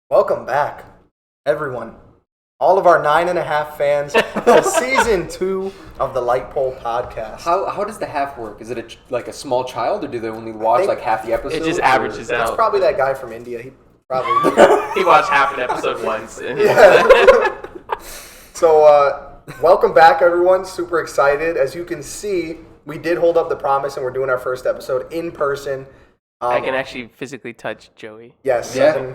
Welcome back, everyone. All of our 9.5 fans to season 2 of the Light Pole podcast. How does the half work? Is it like a small child, or do they only watch like half the episode? It just averages out. It's probably that guy from India. He probably He watched half an episode once. So, welcome back, everyone. Super excited. As you can see, we did hold up the promise, and we're doing our first episode in person. I can actually physically touch Joey. Yes. Yeah.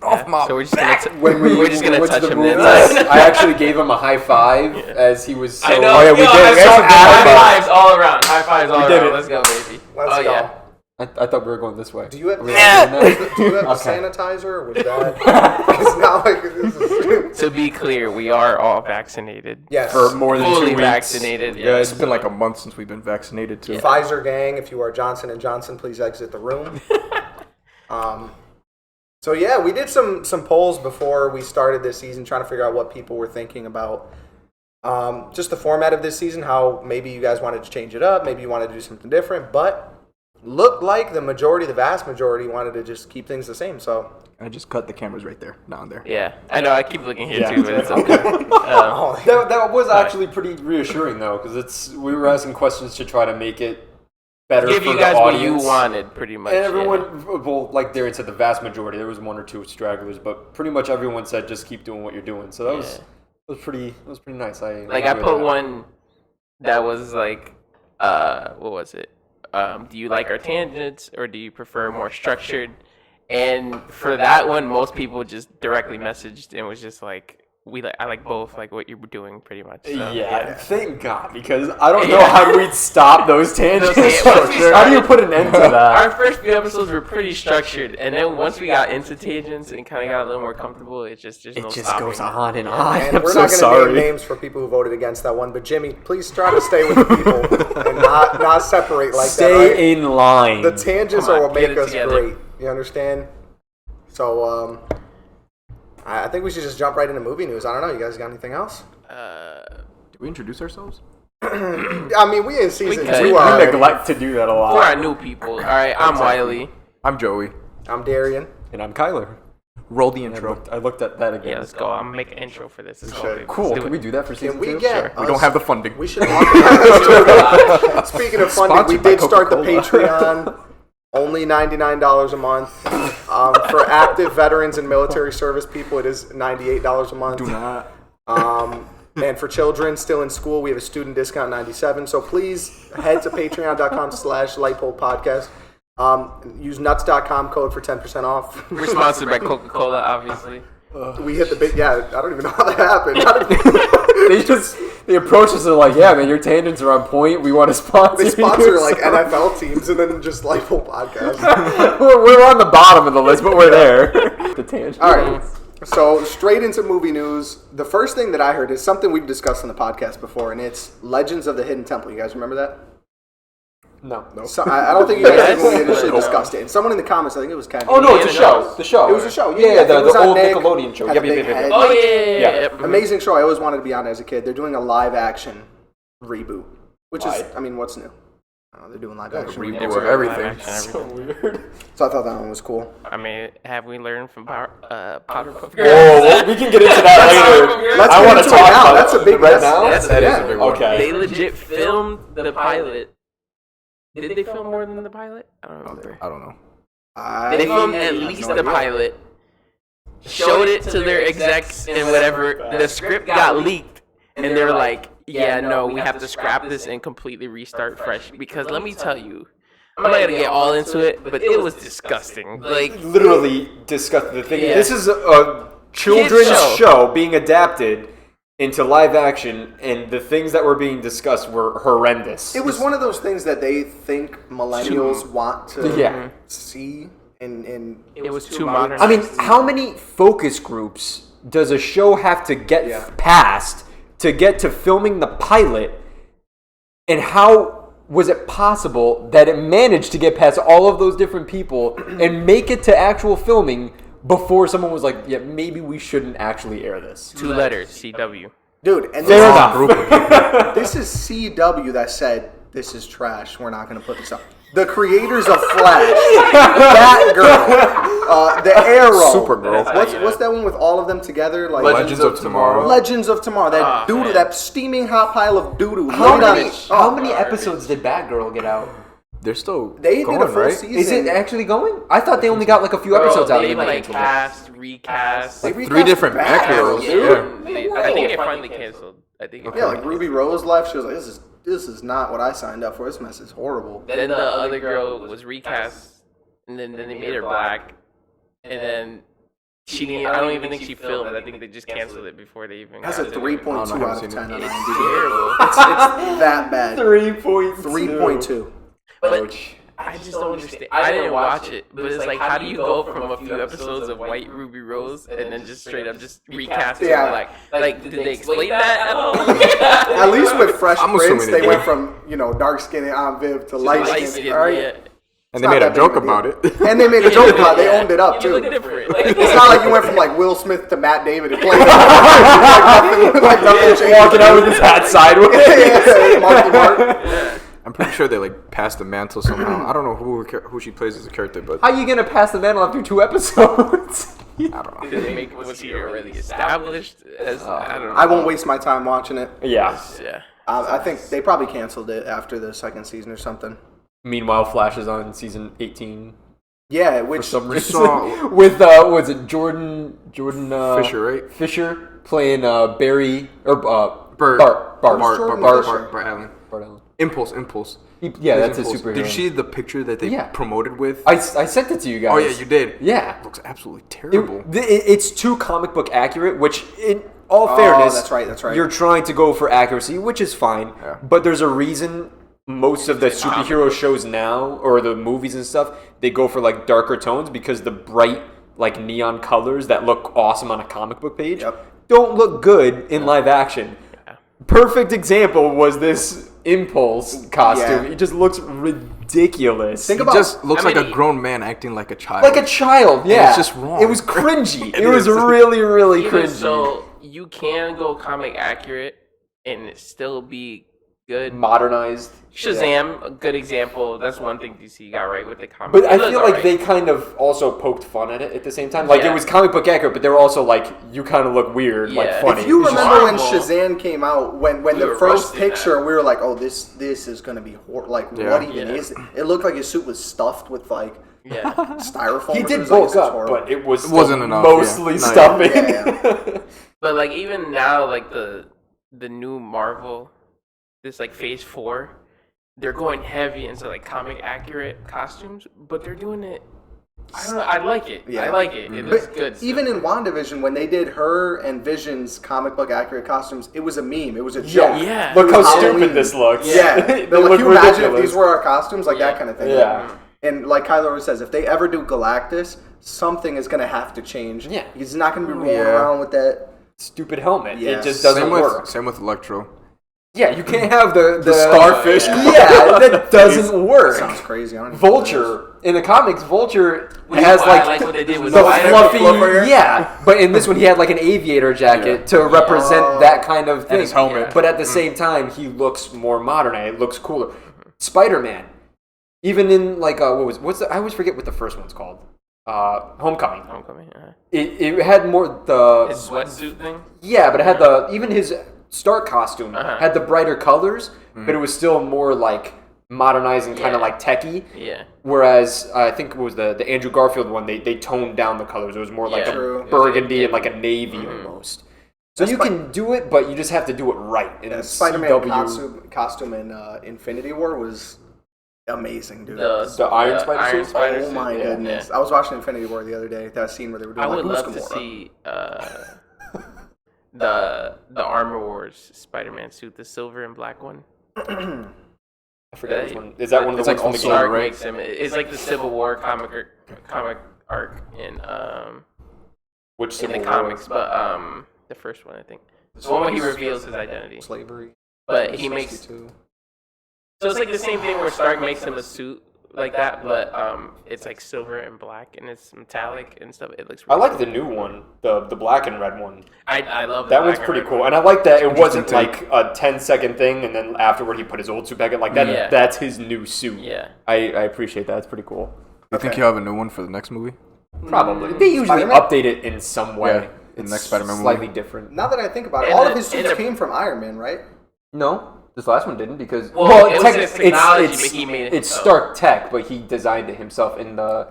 Off my So we're just gonna we're just gonna went touch to the him movies, then. I actually gave him a high five as he was. So, I know. Oh, yeah, we did. We actually did High fives all around. High fives all We did around. it. Let's go, baby. Let's go. Yeah. I thought we were going this way. Do you have, Are we not doing that? do you have the Okay. sanitizer, or was that? It's not like this is... To be clear, we are all vaccinated. Yes. For more than 2 Fully weeks. vaccinated. Yeah, it's been like a month since we've been vaccinated too. Pfizer gang, if you are Johnson & Johnson, please exit the room. So yeah, we did some polls before we started this season, trying to figure out what people were thinking about just the format of this season, how maybe you guys wanted to change it up, maybe you wanted to do something different, but looked like the vast majority wanted to just keep things the same. So I just cut the cameras right there, down there. Yeah. I know. I keep looking here Yeah. too, but it's okay. oh, That was actually pretty reassuring though, because we were asking questions to try to make it better Give for you guys the what you audience. wanted, pretty much. And yeah. everyone, well, like Darren said, the vast majority. There was 1 or 2 stragglers, but pretty much everyone said just keep doing what you're doing. So that was pretty nice. I put that. one that was like, what was it? Do you like our tangents or do you prefer more structured? And for that one, most people just directly messaged and was just like, I like both, like what you were doing, pretty much. So, Yeah, thank God, because I don't know how we'd stop those tangents. Once we How do you started- put an end to that? Our first few episodes were pretty structured, and then once we got into tangents and kind of got a little more comfortable, there's no It just stopping. goes on and on. and I'm we're so not going to sorry. name names for people who voted against that one, but Jimmy, please try to stay with the people and not separate like that. Right? Stay in line. The tangents Come on, are what get make it us together. great. You understand? So, I think we should just jump right into movie news. I don't know. You guys got anything else? Did we introduce ourselves? I mean, we in season could. 2 we already. neglect to do that a For lot. our new people, all right, I'm Wiley. I'm Joey. I'm Darian. And I'm Kyler. Roll the I intro. looked at that again. Yeah, let's go. I'm gonna make an intro for this. Let's go, should. baby. Cool. Let's do Can it. we do that for season Can we 2? get? We don't have the funding. We should. Speaking of funding, we Sponsored by did start the Coca-Cola. Patreon. Only $99 a month. For active veterans and military service people, it is $98 a month. Do not. And for children still in school, we have a student discount, $97. So please head to patreon.com/lightpolepodcast. Use nuts.com code for 10% off. We're sponsored by Coca-Cola, obviously. We hit the big, yeah, I don't even know how that happened. They approach us and they're like, yeah, man, your tangents are on point. We want to sponsor They sponsor you. like NFL teams and then just Lightpole podcast. we're on the bottom of the list, but we're there. The tangents. All right. So straight into movie news. The first thing that I heard is something we've discussed on the podcast before, and it's Legends of the Hidden Temple. You guys remember that? No. So, I don't think you guys did when we Yes. initially discussed it. And someone in the comments, I think it was Ken. Oh, no, it's a Yeah, show. no. The show. It was a show. Yeah, It the was on old Nick, Nickelodeon show. had Yep, a yep, big yep, head. yep. Oh, yeah. Yeah. Mhm. Amazing show. I always wanted to be on as a kid. They're doing a live action reboot, which is, I mean, what's new? They're doing live action reboot reboots. of everything. Live action, everything. Weird. So I thought that one was cool. I mean, have we learned from Potter Puff Oh, Girls? we can get into that later. Let's I get want to into it talk now. about That's a big right now. That is a big one. Okay. They legit filmed the pilot. Did they film more than the pilot? I don't remember. I don't know. They filmed at least the pilot, showed it to their execs and whatever. The script got leaked, and they were like, yeah, no, we have to scrap this and completely restart fresh. Because let me tell you, I'm not gonna get all into it, but it was disgusting. Like, Literally disgusting. The thing. Yeah. This is a children's Kids show. show being adapted into live action, and the things that were being discussed were horrendous. It was one of those things that they think millennials want to Yeah. see, and it was too modern. I mean, how many focus groups does a show have to get Yeah. past to get to filming the pilot? And how was it possible that it managed to get past all of those different people and make it to actual filming before someone was like, yeah, maybe we shouldn't actually air this? 2 letters, CW. dude, and Fair this, enough. Group of people. this is CW that said this is trash. We're not going to put this up. The creators of Flash, Batgirl, the Arrow, Supergirl. What's that one with all of them together? Like Legends of Tomorrow. Legends of Tomorrow. That doo-doo, that steaming hot pile of doo-doo. How many episodes did Batgirl get out? They're still They going, did a full right? season. Is it actually going? I thought they only got like a few episodes out. They and then like canceled it. recast. They 3 recast different Batgirl, Batgirls. dude. Yeah. I think it finally canceled. I think. Yeah, like Ruby Rose left. She was like, "This is not what I signed up for. This mess is horrible." Then the other girl was recast, and then they made her black, and then she didn't. I don't even think she filmed it. I think they just canceled it before they even. That's a got it. 3.2 I haven't out of seen 10 it. on It's IMDb. terrible. It's that bad. 3.2. 3.2. But I just don't understand. I didn't watch it, but it's like, how do you go from a few episodes of White Ruby Rose and then just straight up just recast it? Yeah. Like, did they explain that at all? At least with Fresh I'm Prince, assuming they they went did. from dark skin and Aunt Viv to light skin. Yeah. All right? And It's they not made that a joke big about deal. it. And they made a joke about it. They owned it up You look too. different. It's not like you went from like Will Smith to Matt Damon and played like nothing changed. Walking out with his hat sideways. Yeah, Marky Mark. I'm pretty sure they like passed the mantle somehow. I don't know who she plays as a character, but How you gonna pass the mantle after 2 episodes? I don't know. Did they make was he already established as I don't know. I won't waste my time watching it. Yeah. Yeah. I think they probably canceled it after the second season or something. Meanwhile, Flash is on season 18 Yeah, for which some reason. saw- With was it Jordan Fisher, right? Fisher playing Barry or Bart Jordan Fisher? Allen. Bart Allen. Impulse. Yeah, that's his Impulse. superhero. Did you see the picture that they Yeah. promoted with? I sent it to you guys. Oh yeah, you did. Yeah. Looks absolutely terrible. It's too comic book accurate, which in all fairness, that's right. You're trying to go for accuracy, which is fine. Yeah. But there's a reason most of the superhero shows now, or the movies and stuff, they go for like darker tones because the bright like neon colors that look awesome on a comic book page don't look good in live action. Perfect example was this Impulse costume. Yeah. It just looks ridiculous. Think He about just looks I mean, like a grown man acting like a child. like a child, yeah. it's just wrong. It was cringy. It It was is. really, really Even cringy. so, you can go comic accurate and it still be good. Modernized. Shazam, a good example. That's one thing DC got right with the comic. But It I looks feel like alright. they kind of also poked fun at it at the same time. Like Yeah. it was comic book accurate, but they were also like, you kind of look weird, like Yeah. funny. If you It's remember when horrible. Shazam came out, when We the were first roasting picture, we were like, "Oh, this is gonna be like Yeah. what even Yeah. is it?" It looked like his suit was stuffed with like Yeah. styrofoam. He or did something. Like, bulk this is up, horrible. but it was It wasn't enough, mostly yeah. No, stuffing. yeah. But like even now, like the new Marvel, this like Phase 4, they're going heavy into like comic accurate costumes, but they're doing it. I don't know. I like it. Yeah. I like it. It looks But good. even in WandaVision, when they did her and Vision's comic book accurate costumes, it was a meme. It was a joke. Yeah. Look how Halloween. stupid this looks. Yeah. They They're like, look can you imagine if ridiculous. these were our costumes? Like that kind of thing. Yeah. And like Kylo always says, if they ever do Galactus, something is going to have to change. Yeah. He's not going to be rolling Yeah. around with that. Stupid helmet. Yeah. It just doesn't same work. with Electro. Yeah, you can't have the starfish. Yeah, that doesn't work. Sounds crazy. I don't even know what that is. Vulture in the comics, Vulture Which is has why I like, like what they did with the Spider-Man. fluffy, fluffer. yeah. But in this one, he had like an aviator jacket to represent that kind of thing. his helmet. But at the same time, he looks more modern. It looks cooler. Spider-Man, even in like I always forget what the first one's called. Homecoming. Homecoming. It had more the His sweatsuit thing. yeah, but it had the even his Stark costume had the brighter colors, Mm-hmm. but it was still more like modernized and kind of Yeah. like techie. Yeah. Whereas I think it was the Andrew Garfield one, they toned down the colors. It was more like Yeah. a True. It was like burgundy a- and like a navy Mhm. almost. So you can do it, but you just have to do it right. And Yeah, Spider-Man CW costume in Infinity War was amazing, dude. The Iron Spider Iron suit? Spider Oh suit, my yeah, goodness! yeah. I was watching Infinity War the other day. That scene where they were doing I would like, love "Who's to Gamora?" see the Armor Wars Spider-Man suit, the silver and black one. I forget which one. Is that one of the It's ones like from the also game? Stark right? makes him. It's like the Civil War comic arc in Which in Civil the War? comics, but the first one I think. The one where he reveals his identity. Slavery. But he makes. 62. So it's like the same thing where Stark makes him a suit like that, but it's like silver and black and it's metallic and stuff. It looks. I Really like the new one, the black and red one. I love That the one's black pretty and red cool, one. and I like that it wasn't Interesting like a 10-second thing, and then afterward he put his old suit back in. Like that. Yeah. That's his new suit. Yeah. I appreciate that. It's pretty cool. You think he'll have a new one for the next movie? Probably. They usually Spider-Man? update it in some way. Yeah, the It's next Spider-Man movie. slightly different. Now that I think about it, And all the- of his and suits the- came from Iron Man, right? No, this last one didn't because Well, it was tech- his technology, it's, but he made it it's himself. Stark Tech, but he designed it himself in the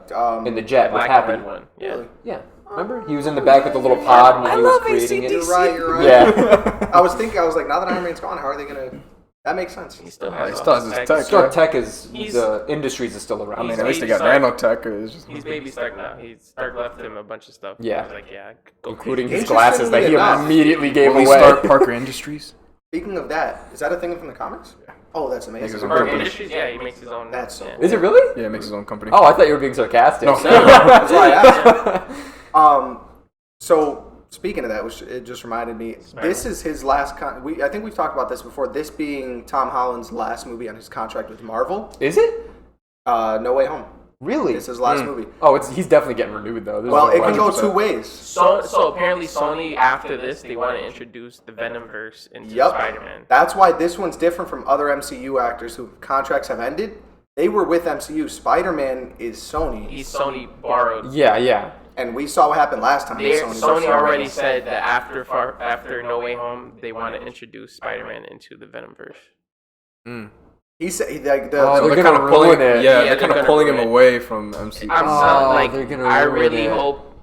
jet with Black and Happy. red one. Yeah. Really? Yeah, remember he was in the back with the little pod when he was creating it. You're right. You're right. Yeah, I was like, now that Iron Man's gone, how are they gonna? That makes sense. He still has. He still has his tech. Stark Tech is He's- the industries is still around. I mean, He's at least they baby got Stark. nanotech. It's just, He's baby Stark now. Stark left him a bunch of stuff. Yeah. He was like, yeah, go including crazy. his glasses that he Interestingly enough, immediately gave will he away. start Parker Industries? Speaking of that, is that a thing from the comics? Oh, that's amazing. Makes his own Park company. Industries, yeah, he makes his own. That's so yeah. cool. Is it really? Yeah, he makes his own company. Oh, I thought you were being sarcastic. No. That's why I asked. So speaking of that, which it just reminded me, this is his last. I think we've talked about this before. This being Tom Holland's last movie on his contract with Marvel. Is it? No Way Home. Really? It's his last movie. Oh, he's definitely getting renewed though. There's Well, no it can go 100%. two ways. So apparently Sony after this they want to introduce the Venomverse into Yep. Spider-Man. That's why this one's different from other MCU actors whose contracts have ended. They were with MCU. Spider-Man is Sony, He's Sony borrowed. Yeah. and we saw what happened last time. with Sony Sony already said that after No Way Home they want to introduce Spider-Man into the Venomverse. He said like the. Oh, So they're they're gonna kind of pulling, ruin it. yeah, Yeah, they're they're kind of gonna pulling him ruin it. away from MCU. I'm they're like gonna I ruin really it. hope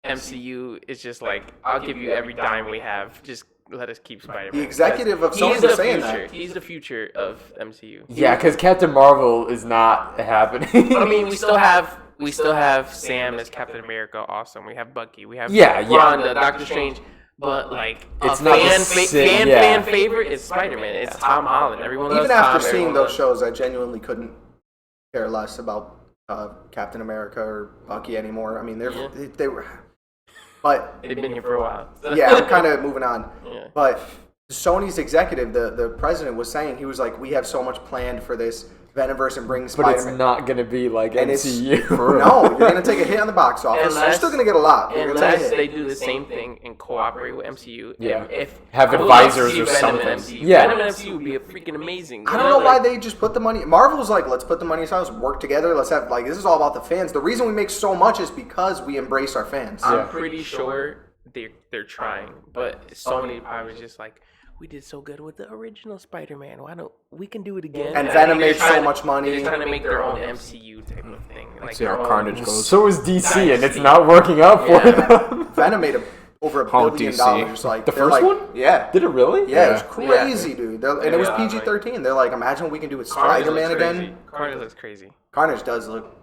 MCU is just like I'll give you every dime we have. Just let us keep Spider-Man. The executive of He's Sony the was saying future. that. He's the future of MCU. Yeah, because Captain Marvel is not happening. I mean, we still have Sam as Captain America. Awesome. We have Bucky. We have Yeah. Wanda, Doctor Strange. But like, It's a not the fan, same- yeah. fan favorite is Spider-Man. It's Tom Holland. Everyone loves Even after Tom, seeing everyone those loves- shows, I genuinely couldn't care less about Captain America or Bucky anymore. I mean, Yeah. they were, but They've been here for a while. yeah, I'm kind of moving on. Yeah. But Sony's executive, the president, was saying, he was like, we have so much planned for this Venomverse and bring but Spider-Man. it's not gonna be like And it's- MCU. No, you're going to take a hit on the box office. You're Unless- still going to get a lot. but You're gonna Unless take a they hit. do the same thing and cooperate with MCU. Yeah. And if Have I would love to advisors see or Venom in something. MCU. Yeah. Venom in MCU would be a freaking amazing. I don't know why they just put the money. Marvel's like, let's put the money aside, let's work together. Let's have, like, this is all about the fans. The reason we make so much is because we embrace our fans. Yeah. I'm pretty sure they're trying, but Sony probably was just like, we did so good with the original Spider-Man. Why don't we can do it again? And I Venom think they're made so trying to- much money. They're trying to make their own MCU type of thing. Like see their how own- Carnage goes. So is DC, and it's Dynasty. not working out for Yeah. them. Venom made over $1 Oh, billion. DC. Like The they're first like, one? Yeah. Did it really? Yeah, it was Yeah. crazy, dude. And it was Yeah, PG-13. They're like, imagine what we can do with Carnage Spider-Man looks again. crazy. Carnage looks crazy. Carnage does look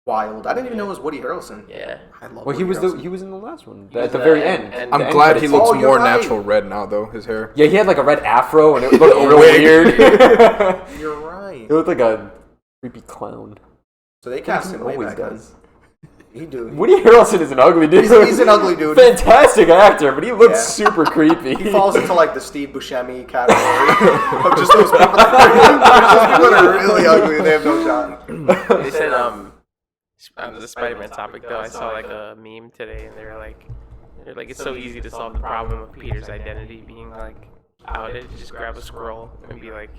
wild. I didn't even know it was Woody Harrelson. Yeah. I love Well, he Woody was He was in the last one was at the the very end- end. and- The I'm end glad he credits. looks Oh, you're more right. natural red now, though. His hair. Yeah, he had like a red afro, and it looked real wig. weird. it You're right. looked like a creepy clown. So they cast He him way always back then. does. He do. Woody Harrelson is an ugly dude. He's an ugly dude. Fantastic actor, but he looks Yeah. super creepy. He falls into like the Steve Buscemi category of just those people that are really ugly. They have no shot. They said on the Spider-Man topic though, I saw like a meme today, and they're like it's so easy to solve the problem of Peter's identity being like outed. Just grab a scroll and be like,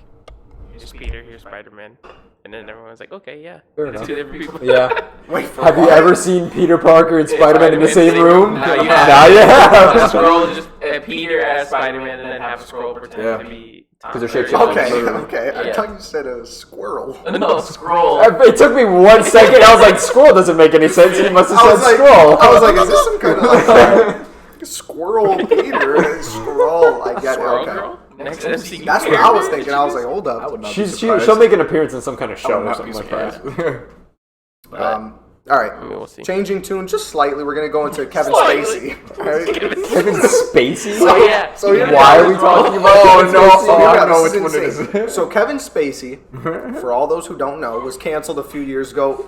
"Here's Peter, here's Spider-Man," and then everyone's like, "Okay, yeah, Fair it's enough. two different people." Yeah. Wait for Have you what? ever seen Peter Parker and Spider-Man in the same room? Now you Now you A have. scroll just Peter as Spider-Man, and then have a scroll pretend Yeah. to be. 'Cause they're shapeshifters. Okay, okay. I Yeah. thought you said a squirrel. No scroll. It took me 1 second. I was like, "Scroll doesn't make any sense." He must have I said was like, scroll. I was like, is this some kind of like squirrel Peter? Scroll. I get it. Squirrel Okay. girl. Next MCU. That's what I was character thinking. I was like, hold I would up. not be She'll surprised. make an appearance in some kind of I show would or not something be like that. surprised. All right. I mean, we'll see. Changing tune just slightly. We're gonna go into Kevin Slightly. Spacey. All right? Kevin Spacey. So yeah. So here we Why go. are we talking about? Oh, Kevin no. Spacey? So here we I go. know This which one it insane. So Kevin Spacey, for all those who don't know, was canceled a few years ago,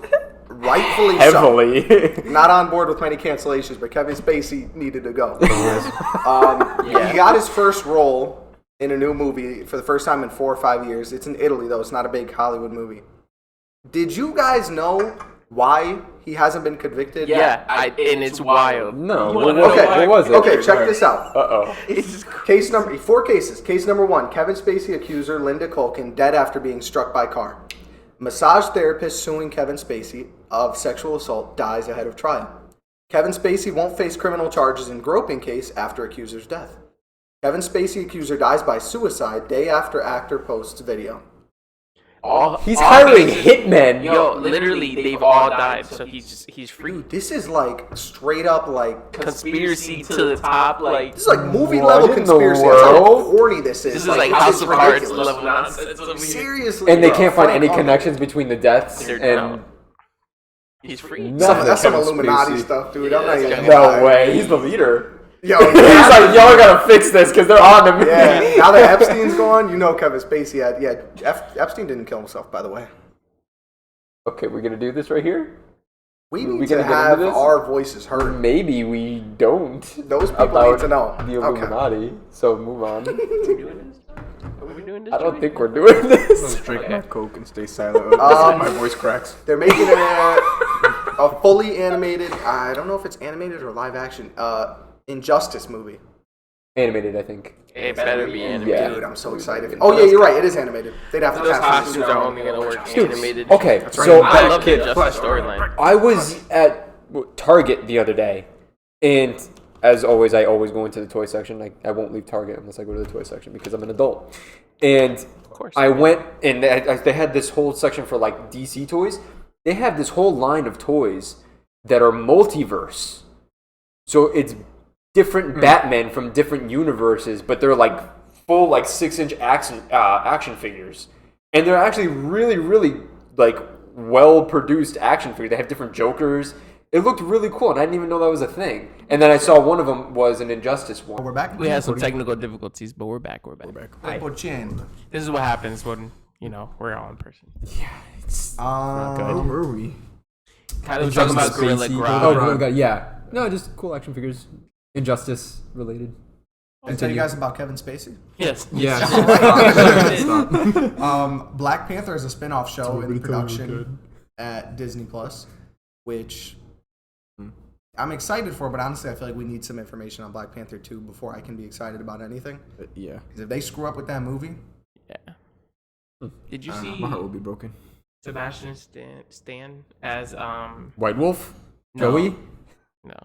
rightfully so. Heavily. Not on board with many cancellations, but Kevin Spacey needed to go. He got his first role in a new movie for the first time in 4 or 5 years. It's in Italy, though. It's not a big Hollywood movie. Did you guys know why he hasn't been convicted? Yeah, and it's wild. No. You What wanna was know it? why? What was it? Okay, check this out. Uh-oh. It's just Four cases. Case number 1, Kevin Spacey accuser Linda Culkin dead after being struck by car. Massage therapist suing Kevin Spacey of sexual assault dies ahead of trial. Kevin Spacey won't face criminal charges in groping case after accuser's death. Kevin Spacey accuser dies by suicide day after actor posts video. He's hiring hitmen. Yo, literally, they've all died, so he's free. Dude, this is like straight up like Conspiracy to the top, like this is like movie What level in the conspiracy. That's how world? corny this is. this is like this House is of Cards ridiculous. level nonsense over here. Seriously, And they bro, can't find Frank any Underwood. connections between the deaths They're and... down. He's free. Nothing. That's some Kevin Illuminati Spacey. stuff, dude. Yeah, I'm not that's even kinda- gonna lie. No way. He's the leader. Yo, He's like, y'all gotta fix this because they're on to me. yeah. Now that Epstein's gone, you know Kevin Spacey had. Yeah, Epstein didn't kill himself, by the way. Okay, we're gonna do this right here? We We need gonna to get have into this? our voices heard. Maybe we don't. Those people About need to know. the Okay. Illuminati. So move on. Are we doing this? I don't Joey? think we're doing this. Drink my Coke and stay silent. My voice cracks. They're making a fully animated. I don't know if it's animated or live action. Injustice movie. Animated, I think. It better be Yeah. animated. Dude, I'm so excited. Oh yeah, you're right. It is animated. They'd have to Those cast costumes are only gonna work animated. Okay, right. so I love the Justice storyline. I was at Target the other day, and as always, I always go into the toy section. I won't leave Target unless I go to the toy section because I'm an adult. And Of course. I went, and they had this whole section for like DC toys. They have this whole line of toys that are multiverse. So it's different Batman from different universes, but they're like full like 6-inch action figures, and they're actually really, really like well produced action figures. They have different Jokers. It looked really cool, and I didn't even know that was a thing. And then I saw one of them was an Injustice one. We're back. We had some technical difficulties, but we're back. We're back. This is what happens when we're all in person. Where were we? Kind of talking about Gorilla Oh, Grodd. Gorilla God, yeah. No, just cool action figures. Injustice related. I tell you guys about Kevin Spacey. Yes. Yeah. Black Panther is a spin-off show in production at Disney Plus, which I'm excited for, but honestly, I feel like we need some information on Black Panther 2 before I can be excited about anything. Yeah. Because if they screw up with that movie, Yeah. Did you see My heart will be broken. Sebastian Stan as White Wolf? No. Joey? no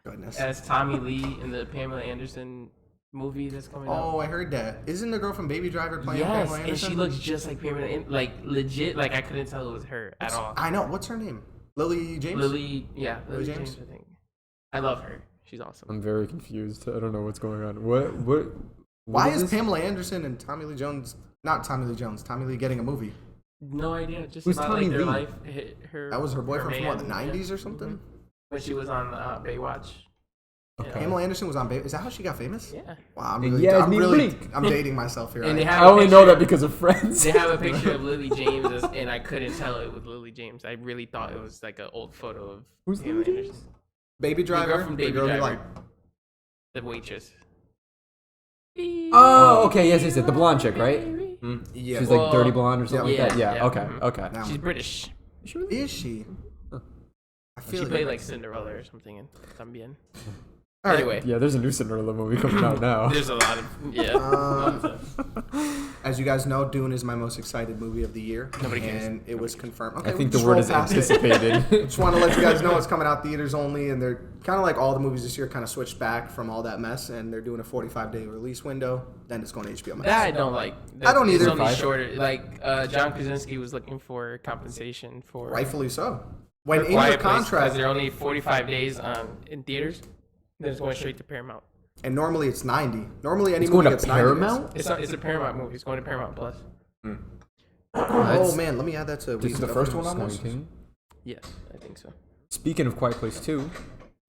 goodness. as Tommy Lee in the Pamela Anderson movie that's coming out? Oh, I heard that. Isn't the girl from Baby Driver playing Yes, Pamela and Anderson? she looks just like Pamela, like legit. Like I couldn't tell it was her at all. I know. What's her name? Lily James? Lily Lily James. James? I think. I love her. She's awesome. I'm very confused. I don't know what's going on. What Why is this? Pamela Anderson and Tommy Lee Jones, not Tommy Lee Jones, Tommy Lee getting a movie? No idea. Just Who's about Tommy like their Lee? life. Her. That was her boyfriend from what, the man, 90s or something? When she was on Baywatch. Okay. Pamela Anderson was on Baywatch. Is that how she got famous? Yeah. Wow, I'm And really, Yasmin I'm dating myself here. And they I- have I a only picture- know that because of Friends. They have a picture of Lily James, and I couldn't tell it was Lily James. I really thought it was like an old photo of Who's Pamela Lily James? Anderson. Baby Driver, girl from the Baby girl you Driver. like. The waitress. Oh, okay, yes. The blonde chick, right? Yeah. She's Well, like dirty blonde or something yeah, like that. Yeah, yeah. okay, Mhm. okay. Now- She's British. Is she? I She feel played like Cinderella or something in Tambien. All right. Anyway, Yeah, there's a new Cinderella movie coming out now. there's a lot of As you guys know, Dune is my most excited movie of the year. Nobody cares. And it was confirmed. Okay, I we think the just word roll is past it. anticipated. Just want to let you guys know it's coming out theaters only, and they're kind of like all the movies this year kind of switched back from all that mess, and they're doing a 45-day release window. Then it's going to HBO Max. that I don't like. I don't It's either. only shorter. Like John Krasinski was looking for compensation for Rightfully so. When in Quiet your Place, contract, because they're only 45 days in theaters. Then it's going straight to Paramount. and normally it's 90. Normally any It's movie going to gets 90 days. Paramount? It's a Paramount movie. It's going to Paramount Plus. Oh man, let me add that to. This is the first one on this? Yes, I think so. Speaking of Quiet Place 2,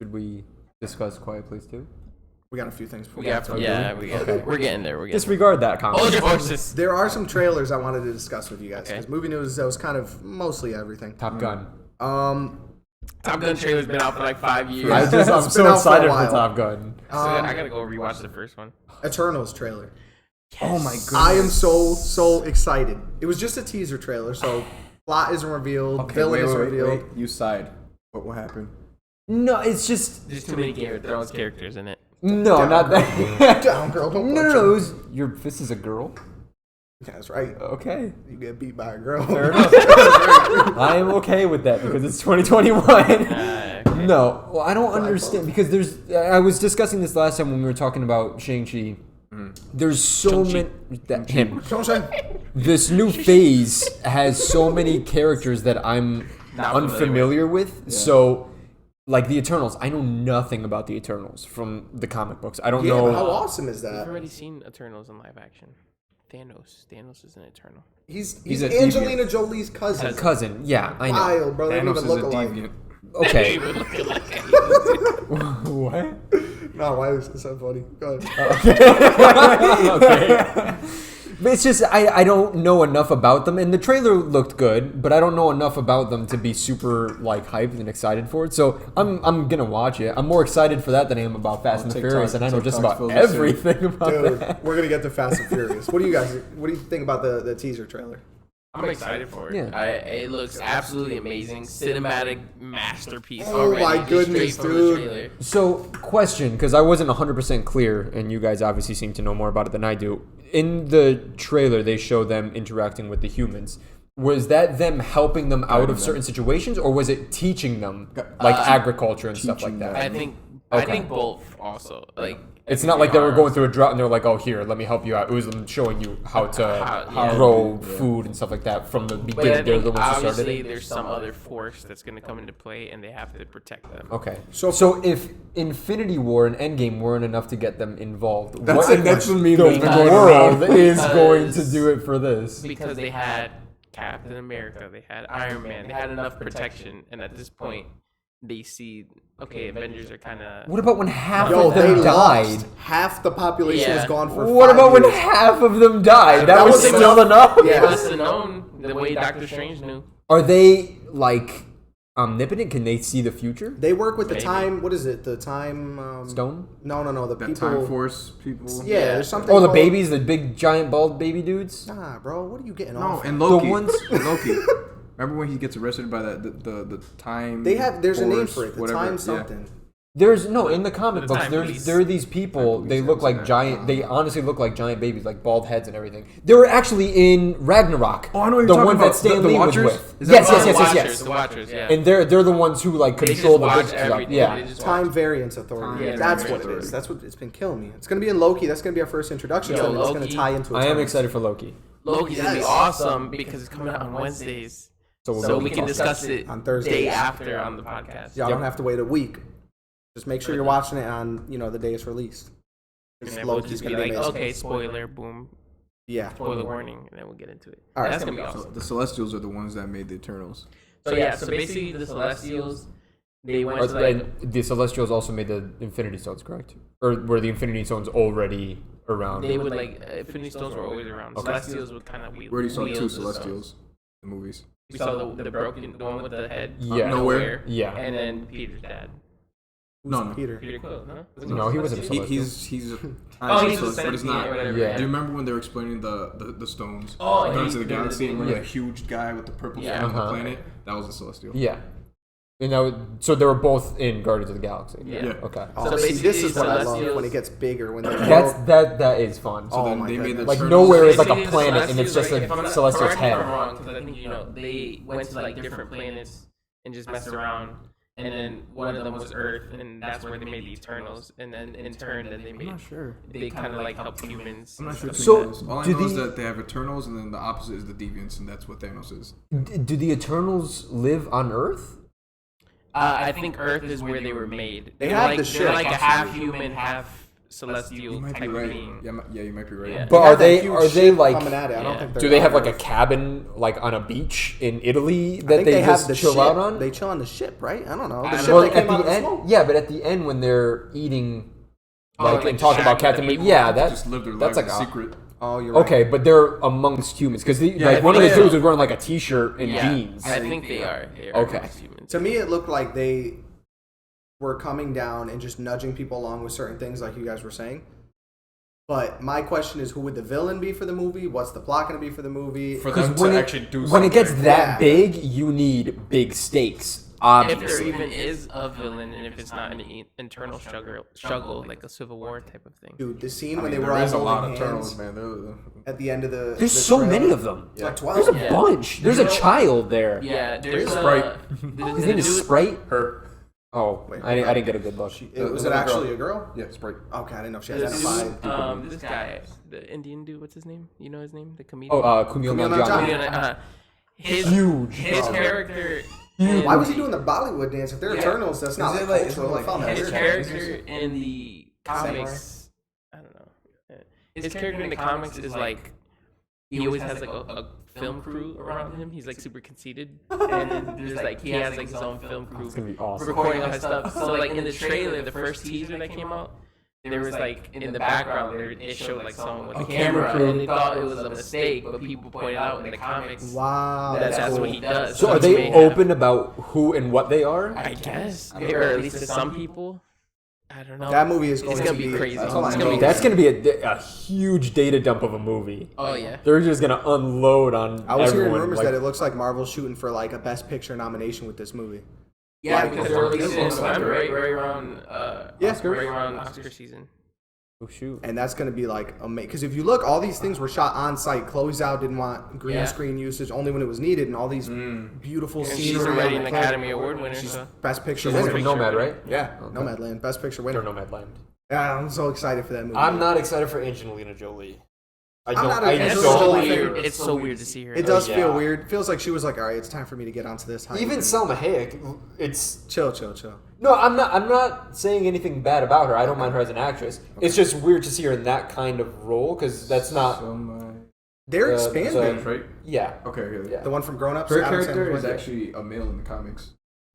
should we discuss Quiet Place 2? We got a few things. Before We got, get to it. Okay. we're getting there. We're getting there. Disregard that comment. Hold your horses. There are some trailers I wanted to discuss with you guys. Okay. Because movie news that was kind of mostly everything. Top Gun. Top Gun trailer's been out for like 5 years. I'm It's been so out for a excited for while. Top Gun. So I gotta go rewatch the first one. Eternals trailer. Oh my goodness. I am so excited. It was just a teaser trailer, so Plot isn't revealed. Okay, Villain wait, isn't wait, revealed. wait. You side. What happened? No, it's just There's too many Game of Thrones characters in it. no, Down, not that. Down, girl. Don't No, punch no, her. it was your. This is a girl. That's right. Okay, You get beat by a girl. I am okay with that because it's 2021. Okay. No, well, I don't understand because there's. I was discussing this last time when we were talking about Shang-Chi. There's so many. Him. Don't say. This new phase has so many characters that I'm Not unfamiliar with. So, like the Eternals, I know nothing about the Eternals from the comic books. I don't Yeah, know. but how awesome is We've that? already seen Eternals in live action. Thanos is an Eternal. He's a Angelina Jolie's cousin. Cousin, yeah, I know. Wild, bro. They don't Thanos even is look a alike. deviant. Okay. Even looking like What? No, why was this so funny? Go ahead. Okay. But it's just I don't know enough about them, and the trailer looked good, but I don't know enough about them to be super like hyped and excited for it. So I'm gonna watch it. I'm more excited for that than I am about Fast and the TikTok- Furious, and I know just TikTok's about filled with everything about Dude, that. we're gonna get to Fast and Furious. What do you think about the teaser trailer? I'm excited for it. Yeah. It looks absolutely amazing. Cinematic masterpiece. Oh already, my just goodness, straight from the dude. trailer. So, question, because I wasn't 100% clear, and you guys obviously seem to know more about it than I do. In the trailer, they show them interacting with the humans. Was that them helping them out of certain situations, or was it teaching them, like agriculture and stuff like teaching that? I think Okay. both also. Like It's not like they were going through a drought and they're like, "Oh, here, let me help you out." It was them showing you how to yeah. grow food and stuff like that from the But I beginning. They're think the ones who started obviously it. there's some other force that's going to come into play, and they have to protect them. Okay, So- so if Infinity War and Endgame weren't enough to get them involved, That's what it, that's in the meme the that's been going world around. is going to Because- do it for this? Because they had Captain America, they had Iron Man, they had enough protection, and at this point, they see okay, Avengers are kind of. What about when half Yo, of they them died? lost. Half the population Yeah. was gone for What 5 about when years. half of them died? That That was was still enough. They Yeah. must have known the way Doctor Strange knew. Are they like omnipotent? Can they see the future? They work with the Maybe. time. What is it? The time Stone? No. The That people. Time Force people. Yeah, Yeah. there's something. Oh, the called- babies, the big giant bald baby dudes. Nah, bro. What are you getting No, off? and Loki. ones- Loki. Remember when he gets arrested by the time? They have. There's a name Force, for it. The whatever, time yeah. something. There's no in the comic The books. Time There's Police. there are these people. Time They Police, look yeah, like it's giant. They honestly look like giant babies, like bald heads and everything. They were actually in Ragnarok. Oh, I know what you're the talking ones about. that Stan The Lee was Watchers? with. Is that Yes, what- yes, yes, yes, Watchers, yes. The Watchers, yeah. And they're the ones who like They just control the watch big stuff. everything. They Yeah. just Time watch. Variance Authority. Time That's Variance what it Authority. is. That's what it's been killing me. It's gonna be in Loki. That's gonna be our first introduction Yo, to it. It's gonna Loki- tie into. I am Eternals. excited for Loki. Loki's gonna be Yes. awesome because it's coming out on Wednesdays, so we can discuss it on Thursdays. day after on the podcast. Y'all Yep. don't have to wait a week. Just make sure you're watching it on the day it's released. And It's then we'll Loki's just be gonna be like, amazing. okay, spoiler, boom, Yeah. spoiler warning, and then we'll get into it. All right, That's it's gonna be gonna So awesome. the Celestials are the ones that made the Eternals. So yeah, so basically the Celestials, they went to And like the Celestials also made the Infinity Stones, correct? Or were the Infinity Stones already around? they would like Infinity Stones were always around. Okay. Celestials would kind of We already saw wield two the stones. Celestials in the movies. We saw the broken, the one with the head. Yeah. Nowhere. Yeah. And then Peter's dad, No. Peter. Peter Quill, huh? No, he wasn't a Celestial? He's a time Oh, he's a Celestial, but it's sentient not. or whatever. Yeah. Do you remember when they were explaining the stones? Oh, Guardians of the yeah. Galaxy, and Yeah. the huge guy with the purple Yeah. skin on the Uh-huh. planet? That was a Celestial. Yeah. And that would, so they were both in Guardians of the Galaxy. Yeah. Yeah. Okay. Oh, So see, this basically, is what I love Celestials- when it gets bigger. When they That is fun. So Oh then my they made the goodness. Like Eternals- nowhere is like a Basically, the planet and it's Celestials, just like, a if I'm not- celestial's correct me if head. I'm wrong, 'cause I think they went to like different planets and just messed around, and then one of them was Earth, and that's where they made the Eternals, and then in turn, then they I'm made not sure. they kind of like helped humans. I'm not sure. So, So all I do know is the- that they have Eternals, and then the opposite is the Deviants, and that's what Thanos is. Do the Eternals live on Earth? I think Earth is where they were made. They They're have like, the they're ship, like a possibly. half human, half celestial You might be type of right. being. Yeah, you might be right. Yeah. But have are that they huge they ship like coming at it. I don't Yeah. think they're do they on have like a Earth. cabin like on a beach in Italy I that think they, have just the chill ship. out on? They chill on the ship, right? I don't know. The I ship don't Well, that came at out of the the end, smoke. yeah, but at the end when they're eating Oh, like like and the talking shack about with Captain the America, people? yeah, They that just live their that's lives like in a secret. Oh, you're right. okay, but they're amongst humans because I one of the think dudes so. was wearing like a t-shirt and Yeah, jeans. I think they are. They are Okay. amongst humans. To me, it looked like they were coming down and just nudging people along with certain things, like you guys were saying. But my question is, who would the villain be for the movie? What's the plot going to be for the movie? For them to actually do something. When it gets that Yeah. big, you need big stakes. If Obviously. there even is a villain, and if it's not an internal struggle like a civil war type of thing. Dude, the scene I when mean, they were there all is a lot holding of hands turtles, man. at the end of the. There's the so trailer. many of them. It's like There's 12. a bunch. There's a child there. Yeah, there's Sprite. His name is Sprite. Her. Oh, Wait, I didn't get a good look. Was The it little actually girl. a girl? Yeah, Sprite. Okay, I didn't know if she This, identified. this guy, the Indian dude, what's his name? You know his name? The comedian? Oh, Kumail Kumail Nanjiani. Nanjiani. His Huge. His character. Why was he doing the Bollywood dance? If they're Eternals, that's not Is it like like- cultural. I found that His weird. character in the comics, I don't know. His character in the comics is like he always has like a film crew around him. He's like super conceited, and then there's like he has like his own film crew It's gonna be awesome. recording all his stuff. So like in the trailer, the first teaser that came out, there was like in the background there it showed like someone with a camera, and they thought it was a mistake, but people pointed out in the comics Wow, that that's cool. what he does. So are he may they have- open about who and what they are? I guess, or at least to some people. I don't know. That movie is going It's gonna to be crazy. that's all I It's gonna know. be That's gonna be a huge data dump of a movie. Oh yeah. They're just gonna unload on. I was hearing everyone, rumors like- that it looks like Marvel's shooting for like a Best Picture nomination with this movie. Yeah, Like, because the they're first releasing in one. November, right around right around Oscar season. Oh shoot. And that's going to be like amazing. Because if you look, all these things were shot on site. Chloe Zhao didn't want green Yeah. screen usage only when it was needed, and all these beautiful And scenes. she's already an Academy Award winner, so Best Picture She's winner. in Nomad, right? Yeah, Okay. Nomadland, Best Picture Or winner. Nomadland. Yeah, I'm so excited for that movie. I'm not excited for Angelina Jolie. I'm not a- I It's it's so so weird. weird. It's so weird to see her. It does yeah. feel weird. It feels like she was like, all right, it's time for me to get onto this. How you Even doing? Selma Hayek, it's Chill. No, I'm not saying anything bad about her. I don't mind her as an actress. It's just weird to see her in that kind of role because that's not. They're Uh, expanding. Right? Yeah. Okay. Yeah. The one from Grown Ups. Her Adam character Sandler's is wife. actually a male in the comics.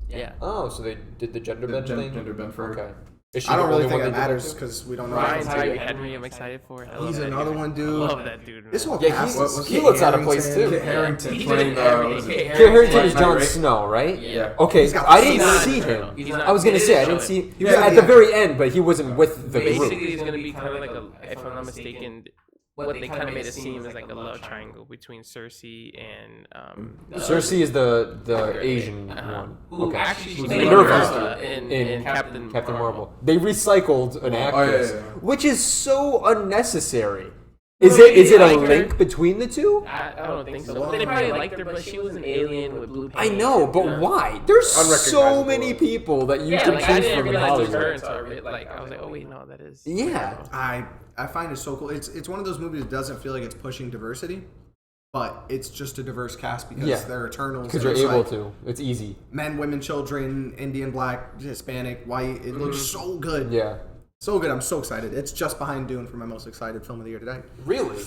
Yeah. Oh, so they did the gender The bend gen- thing. gender bend for her. Okay. Is she I don't the really only think one it they did matters to? because we don't know. Ryan anything. Tyree Henry, I'm excited for it. I love He's that another dude. one, dude. I love that dude. Man. This whole Yeah, cast. he's- was he Kit looks out of place, Harington. too. Kit Harington He's playing in everything. was it- Kit Kit Harington is Right, Jon right? Snow, right? Yeah. Okay, He's got I he's didn't not see Eternal. him. He's not- I was gonna they say I didn't didn't show see. He was at at the the very end, but he wasn't with the Basically, group. it's gonna be kind of like a, if I'm not mistaken, what they kind of made it seem as like a love triangle between Cersei and Cersei is the Asian one. Who Okay. actually Who's played Nervous in Captain Marvel. They recycled an yeah, actress, yeah. which is so unnecessary. Well, Is it maybe is it they a like her. link between the two? I don't think so. They probably liked her, but she was an alien with blue I paint. know, but why? There's so Unrecognizable. many people that you Yeah, can like I choose didn't from in realize it was her Hollywood. until I I was like, oh wait, no, that is. Yeah. I find it so cool. It's one of those movies that doesn't feel like it's pushing diversity, but it's just a diverse cast because Yeah. they're Eternals. Because and you're it's able like to. It's easy. Men, women, children, Indian, black, Hispanic, white. It looks so good. Yeah. So good. I'm so excited. It's just behind Dune for my most excited film of the year today. Really?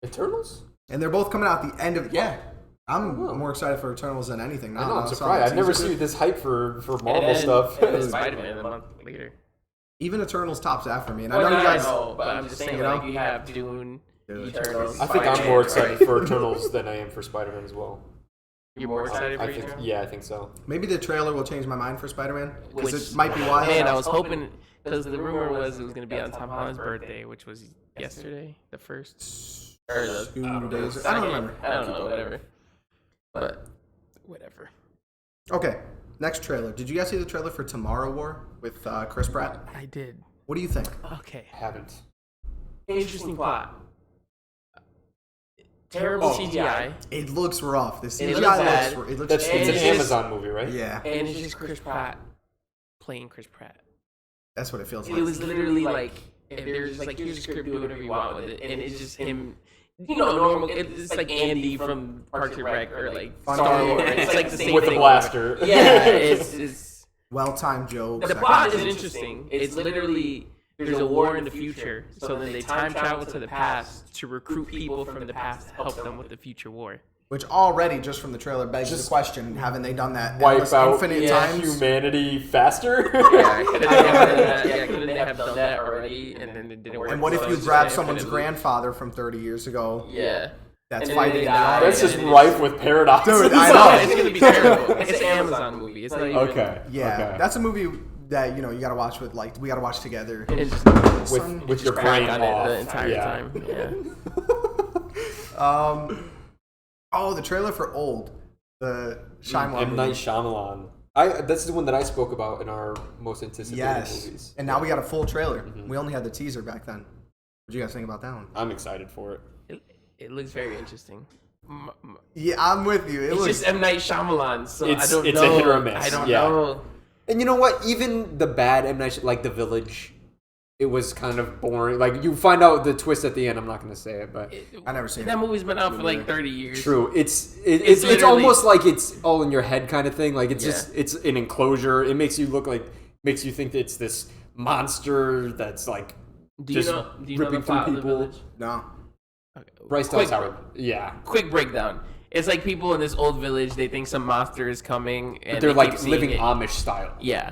Eternals? And they're both coming out the end of yeah. I'm Oh. more excited for Eternals than anything. I know, I'm saw surprised. that I've never teaser. seen this hype for And Marvel then- stuff. And then Spider-Man a month later. Even Eternals tops that for me. And I Well, know you guys. but I'm just saying, you know? like you have Dune, Eternals. I think I'm Spider-Man, more excited right? for Eternals than I am for Spider-Man as well. You're more excited for I think, Eternals? yeah, I think so. Maybe the trailer will change my mind for Spider-Man because Which- it might be why. Man, I was hoping because the rumor was it was going to be on Tom Holland's birthday, which was yesterday, the first or the 2 days. I don't second. remember. I don't know, whatever. But whatever. Okay, next trailer. Did you guys see the trailer for Tomorrow War with Chris Pratt? I did. What do you think? Okay. Haven't. Interesting plot. Terrible CGI, It looks rough. The It CGI looks bad. looks. It looks. That's And it's an it's just- Amazon movie, right? Yeah, and it's just Chris Pratt playing Chris Pratt. that's what it feels like. It was literally like if there's just like here's a script, do whatever you want with it, and it's just him. You know, normal. It's like Andy from Parks and Rec or like Star Wars. It's like the same With thing. a blaster. Yeah, it's Well-timed jokes. the plot is interesting. It's literally there's a war in the future, so then they time travel to the past to recruit people from the past to help them with the future war. Which already, just from the trailer, begs the question: haven't they done that Wipe endless out infinite yeah, times? humanity faster? Yeah, couldn't they have done that already? And then it didn't work. And what if so you it's just grab like someone's infinitely- grandfather from 30 years ago Yeah. that's And then fighting they in the die. army? That's just And rife with paradoxes. Dude, I No, know. it's gonna be terrible. It's an Amazon movie. It's not even. Okay. Yeah, Okay. that's a movie that you gotta watch with we gotta watch together. And just with your crack brain on off. it the entire Yeah. time. Yeah. The trailer for Old, the Shyamalan M. Night movie. Shyamalan. That's the one that I spoke about in our most anticipated Yes, movies. and now we got a full trailer. We only had the teaser back then. What do you guys think about that one? I'm excited for it. It looks very interesting. Yeah, I'm with you. It's just M. Night Shyamalan, so It's- I don't it's know. a hit or a miss, I don't yeah. know. And you know what? Even the bad M. Night, like The Village, it was kind of boring. Like, you find out the twist at the end. I'm not going to say it, but... I never seen That it. movie's been out for like 30 years. True. It's literally- almost like it's all in your head kind of thing. Like, it's Yeah. just... It's an enclosure. It makes you look like... Makes you think that it's this monster that's, like, Do you just know the ripping plot through of The people. Village? No. Okay. Bryce Quick- Dallas Howard. Yeah. Quick breakdown. It's like people in this old village, they think some monster is coming. And They're, they like, keep seeing living it. Amish style. Yeah.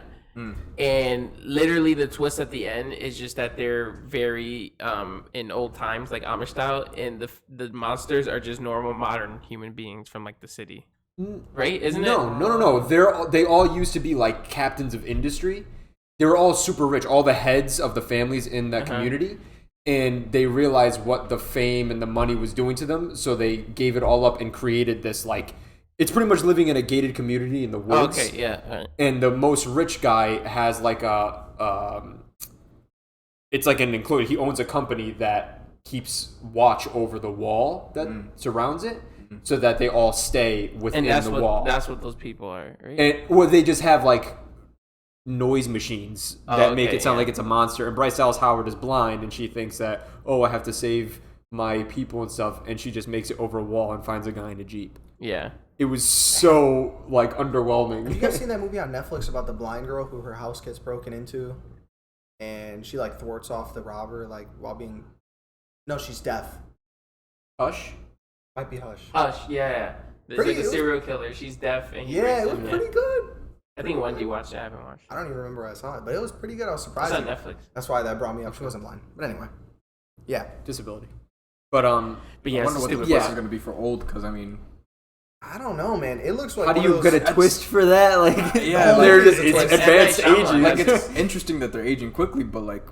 And literally the twist at the end is just that they're very in old times, like Amish style, and the monsters are just normal modern human beings from like the city. Right? Isn't it? No. They all used to be like captains of industry. They were all super rich. All the heads of the families in that community, and they realized what the fame and the money was doing to them. So they gave it all up and created this like. It's pretty much living in a gated community in the Oh, woods. okay, yeah. All right. And the most rich guy has like a. It's like an enclosure. He owns a company that keeps watch over the wall that surrounds it, so that they all stay within And that's the what wall. that's what those people are, right? And they just have like noise machines that make okay, it sound yeah. like it's a monster. And Bryce Dallas Howard is blind, and she thinks that I have to save my people and stuff, and she just makes it over a wall and finds a guy in a jeep. yeah. It was so like Have you underwhelming. guys seen that movie on Netflix about the blind girl who her house gets broken into, and she like thwarts off the robber like while being? No, she's deaf. Hush. Might be Hush. Hush, yeah. There's Pretty- like a serial killer. She's deaf and he Yeah, it raised was him. pretty good. I think Wendy watched it. I haven't watched it. I don't even remember where I saw it, but it was pretty good. I was It's surprised. on Netflix. That's why that brought me up. She wasn't blind, but anyway. Yeah, Disability. But But yeah, I it's wonder what the stupid. twist Yeah. is going to be for Old, because I mean, I don't know, man. It looks like How do one of you those- get a twist for that? Like, yeah, whole They're movie is just, a it's twist. advanced M. Night Shyamalan. aging. like it's interesting that they're aging quickly, but like,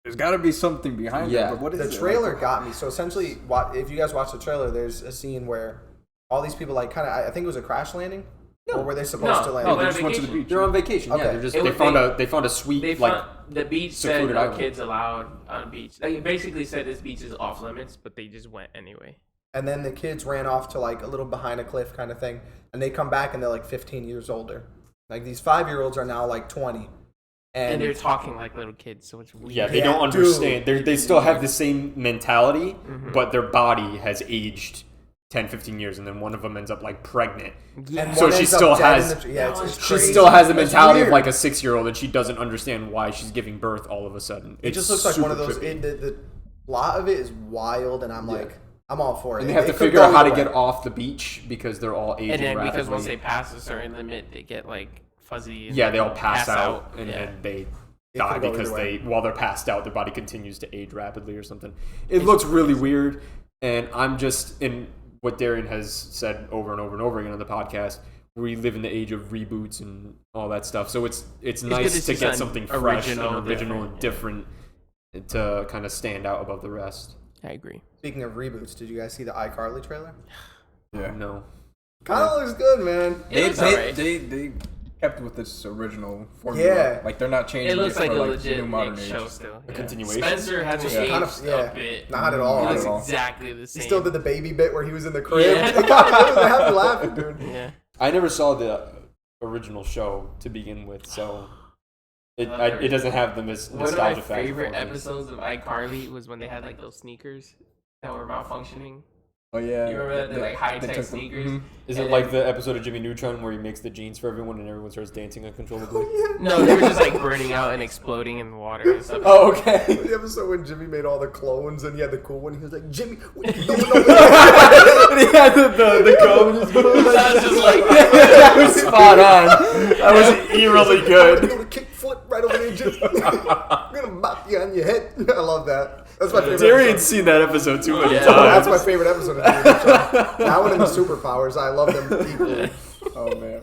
there's got to be something behind Yeah. it. But what is The it? trailer Like, got me. So essentially, if you guys watch the trailer, there's a scene where all these people like kind of. I think it was a crash landing, or were they supposed to land? No, they they're just went to the vacation. beach. They're on vacation. Okay. Yeah, they're just It they was- found a sweet They like found the beach said secluded no island. kids allowed on beach. Like, it basically said this beach is off limits, but they just went anyway. And then the kids ran off to like a little behind a cliff kind of thing, and they come back and they're like 15 years older. Like these 5-year-olds are now like 20, And they're talking like little kids, so it's weird. Yeah, they Yeah, don't dude. understand. They still have the same mentality, but their body has aged 10, 15 years, and then one of them ends up like pregnant. And So one she ends up still dead has- in the, yeah, it's She crazy. still has the It's mentality of weird. like a 6-year-old, and she doesn't understand why she's giving birth all of a sudden. It just looks like one of those. The plot of it is wild, and I'm like, I'm all for it. And they have It to could figure go out how to either way. get off the beach because they're all aging And then rapidly. because once they pass a certain limit, they get like fuzzy. And yeah, they all pass out, and yeah. then they It die could go because either way. while they're passed out, their body continues to age rapidly or something. It looks really weird, and I'm just in what Darian has said over and over and over again on the podcast. We live in the age of reboots and all that stuff, so it's good nice to to see get something something fresh original, and original and different, different to kind of stand out above the rest. I agree. Speaking of reboots, did you guys see the iCarly trailer? Yeah. No, Kind of looks good, man. It looks alright. They kept with this original formula. Yeah. Like they're not changing It looks like for a like legit new modern Nick age. show still. A continuation? Spencer hasn't Just aged kind of- yeah. a bit. Not at He all. Not looks at all. exactly the same. He still did the baby bit where he was in the crib. Yeah. It got me. I have you laughing, dude. Yeah. I never saw the original show to begin with, so it doesn't have the One of my nostalgia factor. favorite for me. episodes of iCarly was when they had like those sneakers that were malfunctioning. Oh yeah. You remember that? They're like high they tech took them- sneakers. mhm. Is And it like the episode of Jimmy Neutron where he makes the jeans for everyone and everyone starts dancing uncontrollably? No, they were just like burning out and exploding in the water and stuff. Oh, okay. The episode when Jimmy made all the clones and he had the cool one, he was like, Jimmy, what you doing over there? And he had the comb in his mouth. That's just like That was spot on. That was eerily I'm good. gonna go to kickfoot right over there, Jimmy. I'm gonna bop you on your head. I love that. That's my favorite Darian's episode. seen that episode too many Yeah. That's times. my favorite episode of Jimmy Neutron. That one and the superpowers. I love them equally. Oh man.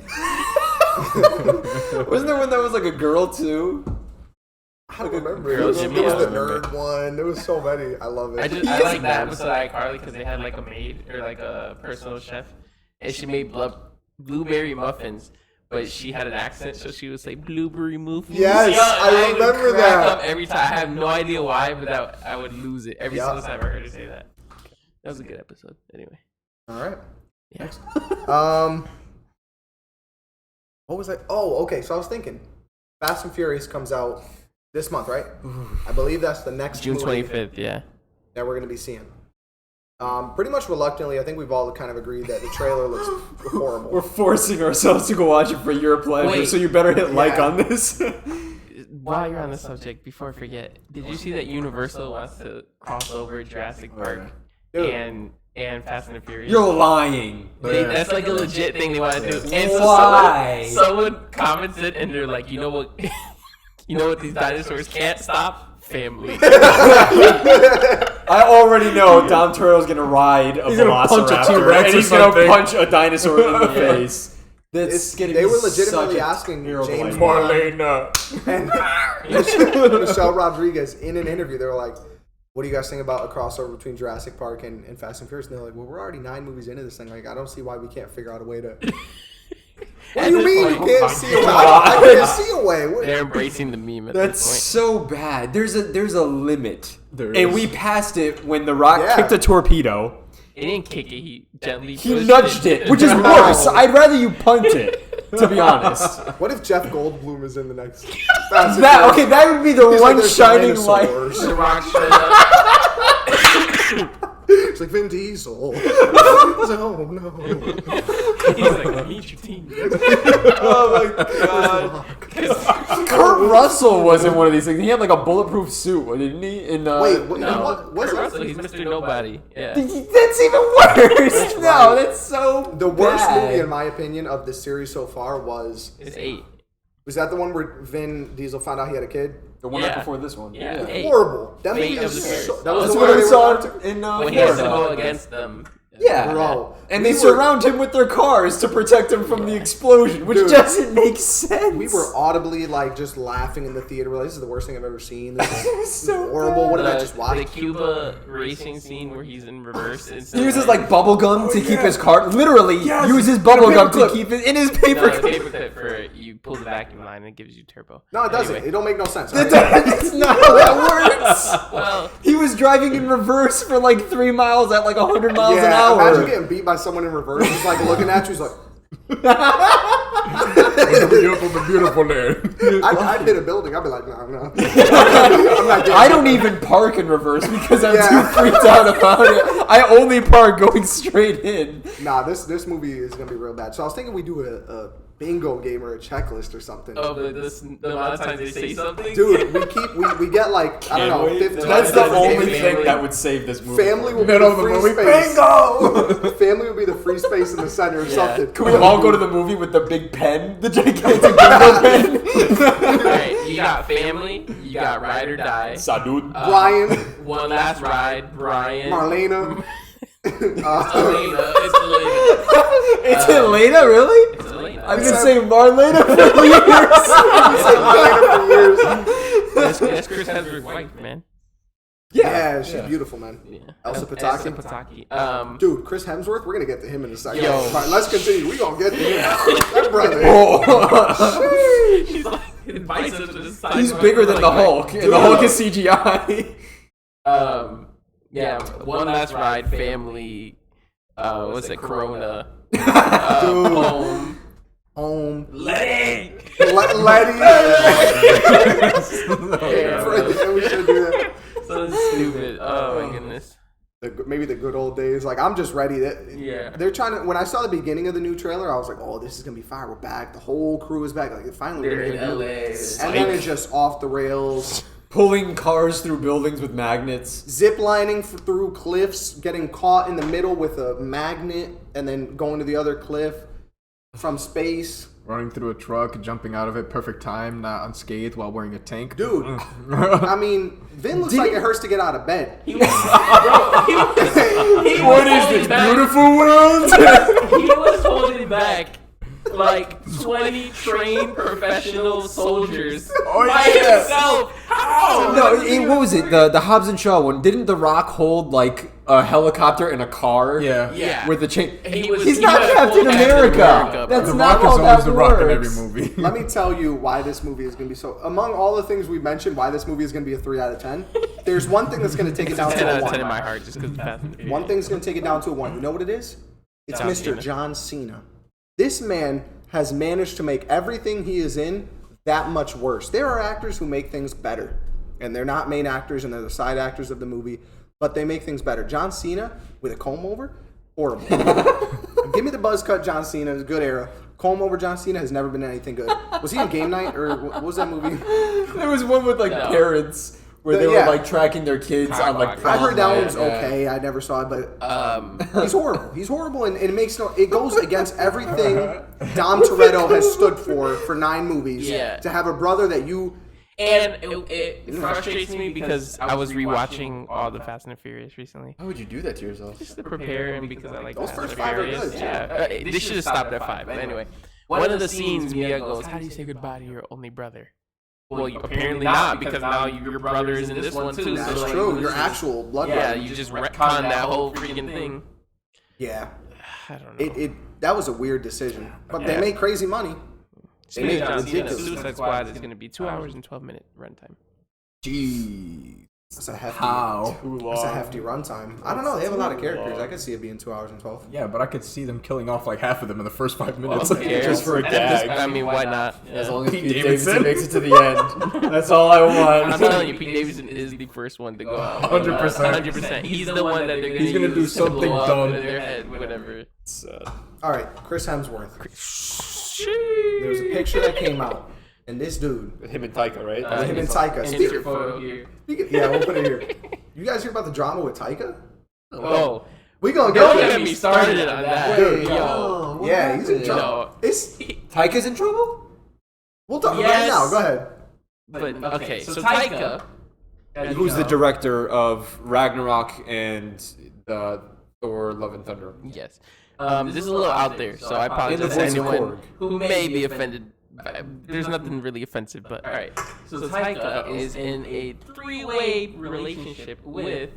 Wasn't there one that was like a girl too? I don't remember. Girl It was Jimmy, the I don't remember. nerd one. There was so many. I love it. I like that episode of iCarly because they had like a maid or like a personal chef, and she made blueberry muffins, but she had an accent, so she would say blueberry muffins. Yes, I would remember crack that. up every time. I have no idea why, but I would lose it every Yeah. single time I heard her say that. That was a good episode. Anyway. All right. Yeah. What was I? Oh, okay. So I was thinking, Fast and Furious comes out this month, right? I believe that's the next June movie 25th. Yeah. that we're going to be seeing. Pretty much reluctantly, I think we've all kind of agreed that the trailer looks horrible. We're forcing ourselves to go watch it for your pleasure, Wait. so you better hit like Yeah. on this. While you're on the subject, before I forget, did you see that Universal wants to cross over Jurassic Park Dude. and Fast and the Furious? You're lying. That's like a legit thing they want to do. And Why? so someone commented and they're like, you know what? You know what these dinosaurs can't stop? Family. I already know Dom Toretto's gonna ride a He's gonna punch a velociraptor T-Rex and or he's gonna something. punch a dinosaur in the Yeah. face. That's gonna They be were legitimately such a asking terrible James idea. Marlena. and Michelle Rodriguez in an interview. They were like, "What do you guys think about a crossover between Jurassic Park and Fast and Furious?" And they're like, "Well, we're already 9 movies into this thing. Like, I don't see why we can't figure out a way to." What do you mean you can't see a way? I can't see a way. What- They're embracing the meme at That's this so bad. There's a limit. There And is. we passed it when The Rock Yeah. kicked a torpedo. point. He didn't kick it. He gently He pushed nudged it, which is No. worse. I'd rather you punt it, to be honest. What if Jeff Goldblum is in the next? Fast and That Furious? okay, that would be the He's like, one "There's shining light. dinosaurs." The Rock showed up. It's like Vin Diesel. It's like, oh no. He's like, I need your team. Oh my god. Kurt Russell was in one of these things. He had like a bulletproof suit, didn't he? In, Wait, what, No, what was Kurt it? Russell, he's Mr. Nobody. Yeah. That's even worse. No, that's so The worst bad. movie, in my opinion, of the series so far was It's 8. that the one where Vin Diesel found out he had a kid? The one Yeah. right before this one. Yeah. 8. Horrible. That Fate movie of the was Furious. so, that was That's the what one I they saw were- in When he has to Florida. go against them. Yeah. Bro, And we they were- surround him with their cars to protect him from the explosion, which Dude. doesn't make sense. We were audibly like just laughing in the theater. We're like, this is the worst thing I've ever seen. This is so horrible. What did I The- just watch? The Cuba racing scene where he's in reverse. He uses like bubble gum to keep his car. Literally, uses bubble gum to keep it in his no, paper. the paperclip for you pull the vacuum line and it gives you turbo. No, it doesn't. Anyway. It don't make no sense. That's not how that works. Well, He was driving in reverse for like 3 miles at like 100 miles an Yeah, hour. imagine getting beat by someone in reverse. He's like looking at you. He's like, Beautiful, beautiful land. I'd hit a building. I'd be like, no. I'm not getting I don't even park in reverse because I'm Yeah. too freaked out about it. I only park going straight in. Nah, this movie is gonna be real bad. So I was thinking we do a bingo game or a checklist or something. oh, but the amount of times they say something. Dude, we get like I don't know, 15. That's the That's only family. thing that would save this movie. Family will be Middle the of the free movie, space. bingo! Family will be the free space in the center or something. Can we all go to the movie with the big pen, the gigantic bingo pen? Right, you got family, you got ride or die. Salud. Brian, One last ride, Brian. Marlena. Elena. It's Elena. It's Elena, really? It's Elena. I've been saying Marlena for years. Marlena for years. That's Chris Hemsworth's wife, man. Yeah, she's beautiful, man. Yeah. Elsa Elsa Pataki. Pataki. Dude, Chris Hemsworth, we're gonna get to him in a second. Yo. All right, let's continue. We gonna get to him. That brother. She's like his biceps are the size He's of my- bigger than the like, Hulk, and the Hulk is CGI. Yeah, one last ride, family. What's it? Corona. Dude. Home. Home. Letty. Letty. Yeah, We should do that. so stupid. Oh my goodness. Maybe the good old days. Like, I'm just ready. Yeah. They're trying to. When I saw the beginning of the new trailer, I was like, "Oh, this is gonna be fire. We're back. The whole crew is back. Like, finally, They're we're in gonna do LA. it." And then it's just off the rails. Pulling cars through buildings with magnets. Zip lining through cliffs, getting caught in the middle with a magnet, and then going to the other cliff from space. Running through a truck, jumping out of it, perfect time, not unscathed while wearing a tank. Dude, I mean, Vin looks like it hurts to get out of bed. He was What is this, back. beautiful world? He was holding back like 20 trained professional soldiers Oh, by yeah. himself. How? No, what was it? The Hobbs and Shaw one. Didn't The Rock hold like a helicopter in a car? Yeah. Yeah. With the chain. He's He's not Captain America. That's The not Rock how is that always the Rock in every works. movie. Let me tell you why this movie is going to be so. Among all the things we mentioned, why this movie is going to be a 3 out of 10. There's one thing that's going to take it down 10 to out a of 10 1. in my heart just because Fast and the One Furious. thing's going to take it down to a 1. You know what it is? It's John Mr. Cena. John Cena. This man has managed to make everything he is in that much worse. There are actors who make things better, and they're not main actors and they're the side actors of the movie, but they make things better. John Cena with a comb over, horrible. Give me the buzz cut John Cena, it's a good era. Comb over John Cena has never been anything good. Was he in Game Night or what was that movie? There was one with like parents where they Yeah. were like tracking their kids on like. I heard that one was Yeah. okay. I never saw it, but he's horrible. He's horrible, and it makes no. It goes against everything Dom Toretto has stood for 9 movies. Yeah. To have a brother that you. And it frustrates me because I was rewatching all the Fast and the Furious recently. Why would you do that to yourself? Just to prepare and because I like Those Fast first and 5 are Furious. good, Yeah, they should have stopped at 5. But anyway, one of the scenes, Mia goes, "How do you say goodbye to your only brother?" Well, you apparently not because now your brother is in this one too. That's so like, true. this Your is- actual blood. Yeah, brother. you just retcon that whole freaking thing. Yeah. I don't know. It that was a weird decision, but they Yeah. make crazy money. They Speaking made of John Cena, ridiculous. Suicide Squad is going to be 2 hours and 12-minute runtime. Jeez. That's a hefty. How? That's a hefty runtime. I don't know. They have a lot of characters. I could see it being 2 hours and 12. Yeah, but I could see them killing off like half of them in the first 5 minutes. Who cares? Just for a Just- gag. I mean, why not? As Yeah. long as Pete Pete Davidson Davidson makes it to the end. That's all I want. I'm telling you, Pete Davidson is the first one to go out. 100%. 100%. He's the one that they're going to He's gonna do use to blow something up dumb. in their head, whatever. All right, Chris Hemsworth. There was a picture that came out, and this dude, Him and Taika, right? him and Taika. Insert photo here. Yeah, we'll put it here. You guys hear about the drama with Taika? Oh, We gonna don't get get to me started on that. Dude, Yo. Yeah, he's in happened? trouble. No. It's Taika's in trouble? we'll talk right Yes. now. Go ahead. But, okay, so Taika. Who's the director of Ragnarok and the Thor: Love and Thunder? Yes. This is a little out there, so I apologize to voice of anyone Korg. who may be offended. There's nothing really offensive, but all right. So Taika is in a 3-way relationship with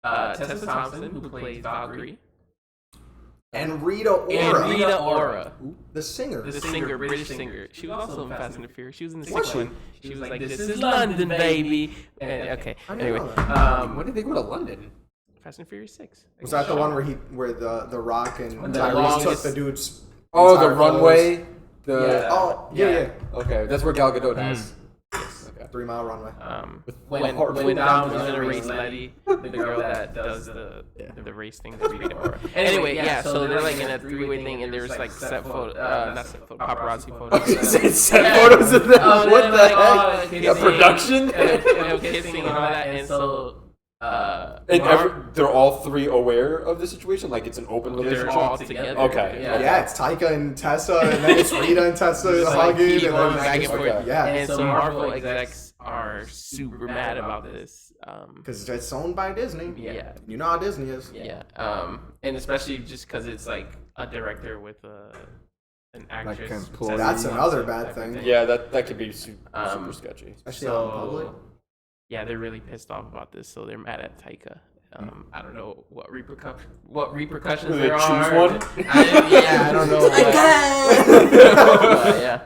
Tessa Thompson, who plays Valkyrie, And Rita Ora, and Rita Ora, the singer. the singer, British singer. She was also in Fast and the Furious. She was in the Was 6th she? one. She was like, "This is London, baby." And, okay. I didn't Anyway, know that. When did they go to London? Fast and Furious 6. Was that the one where the Rock and The Tyrese took longest- the dude's? Oh, the entire runway. Yeah. The Oh, yeah. okay, that's where Gal Gadot has. Okay. 3 Mile runway. When Dom was in a race lady, the girl that does the race thing, the Rita Ora. Anyway, yeah, so they're like in a 3-way thing, and there was like set photo, not set photo, paparazzi photos. Set photos of them. Oh, What they're the like, heck? oh, A kissing, production? and kissing and all that, and so And they're all 3 aware of the situation? Like it's an open they're relationship? all together. Okay. Yeah, it's Taika and Tessa, and then it's Rita and Tessa It's like hugging, keep and going then back and it's forth. like, yeah, And so Marvel execs are super mad about this. because it's owned by Disney. Yeah. You know how Disney is. Yeah, and especially just because it's like a director with an actress. employee. That's Tessa another Thompson bad type of thing. Yeah, that could be super Um, sketchy. Especially out in public. Yeah, they're really pissed off about this, so they're mad at Taika. I don't know what repercussions They there choose are. one? I don't know. Yeah,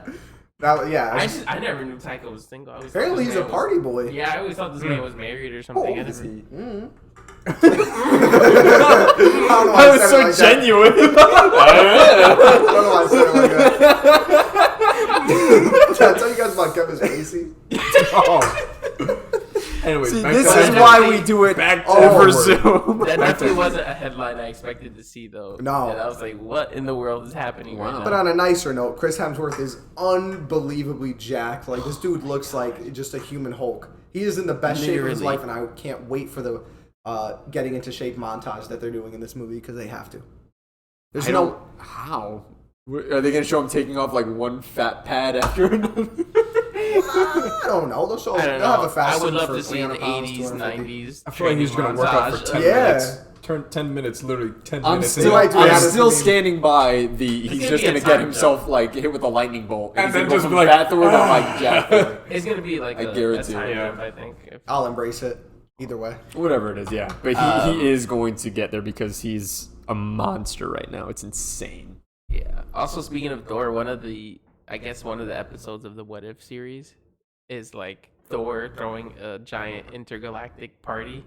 Yeah. I never knew Taika was single. I always thought Apparently this he's a man was- party boy. Yeah, I always thought this man was married or something. I never- I don't know why That was said so it like that. genuine. I don't know why I said it like that. Did I tell you guys about Kevin Spacey? Anyways, See, back this to is Hemsworth. why we do it over Onward. Zoom. That definitely wasn't a headline I expected to see, though. No. And I was like, what in the world is happening right now? But on a nicer note, Chris Hemsworth is unbelievably jacked. Like, this dude looks like just a human Hulk. He is in the best shape of his Literally. life, and I can't wait for the getting into shape montage that they're doing in this movie because they have to. There's I no. don't. How? Are they going to show him taking off like one fat pad after another? I don't know. They'll I don't have know. a fast I would suit love for to see in the 300 pounds, 80s, 250. 90s. I feel like he's gonna training work out for montage 10 of- Yeah. minutes. turn 10 minutes, literally 10 I'm minutes. still, might do I'm that. still standing by the. He's gonna just be a gonna get time himself like hit with a lightning bolt, And he's then gonna go just from be like, Fat Thor to like Jack Thor. It's gonna be like I a guarantee time it. jump, I think. I'll embrace it either way. Whatever it is, yeah. But he is going to get there because he's a monster right now. It's insane. Yeah. Also, speaking of Thor, one of the episodes of the What If series is like Thor throwing a giant intergalactic party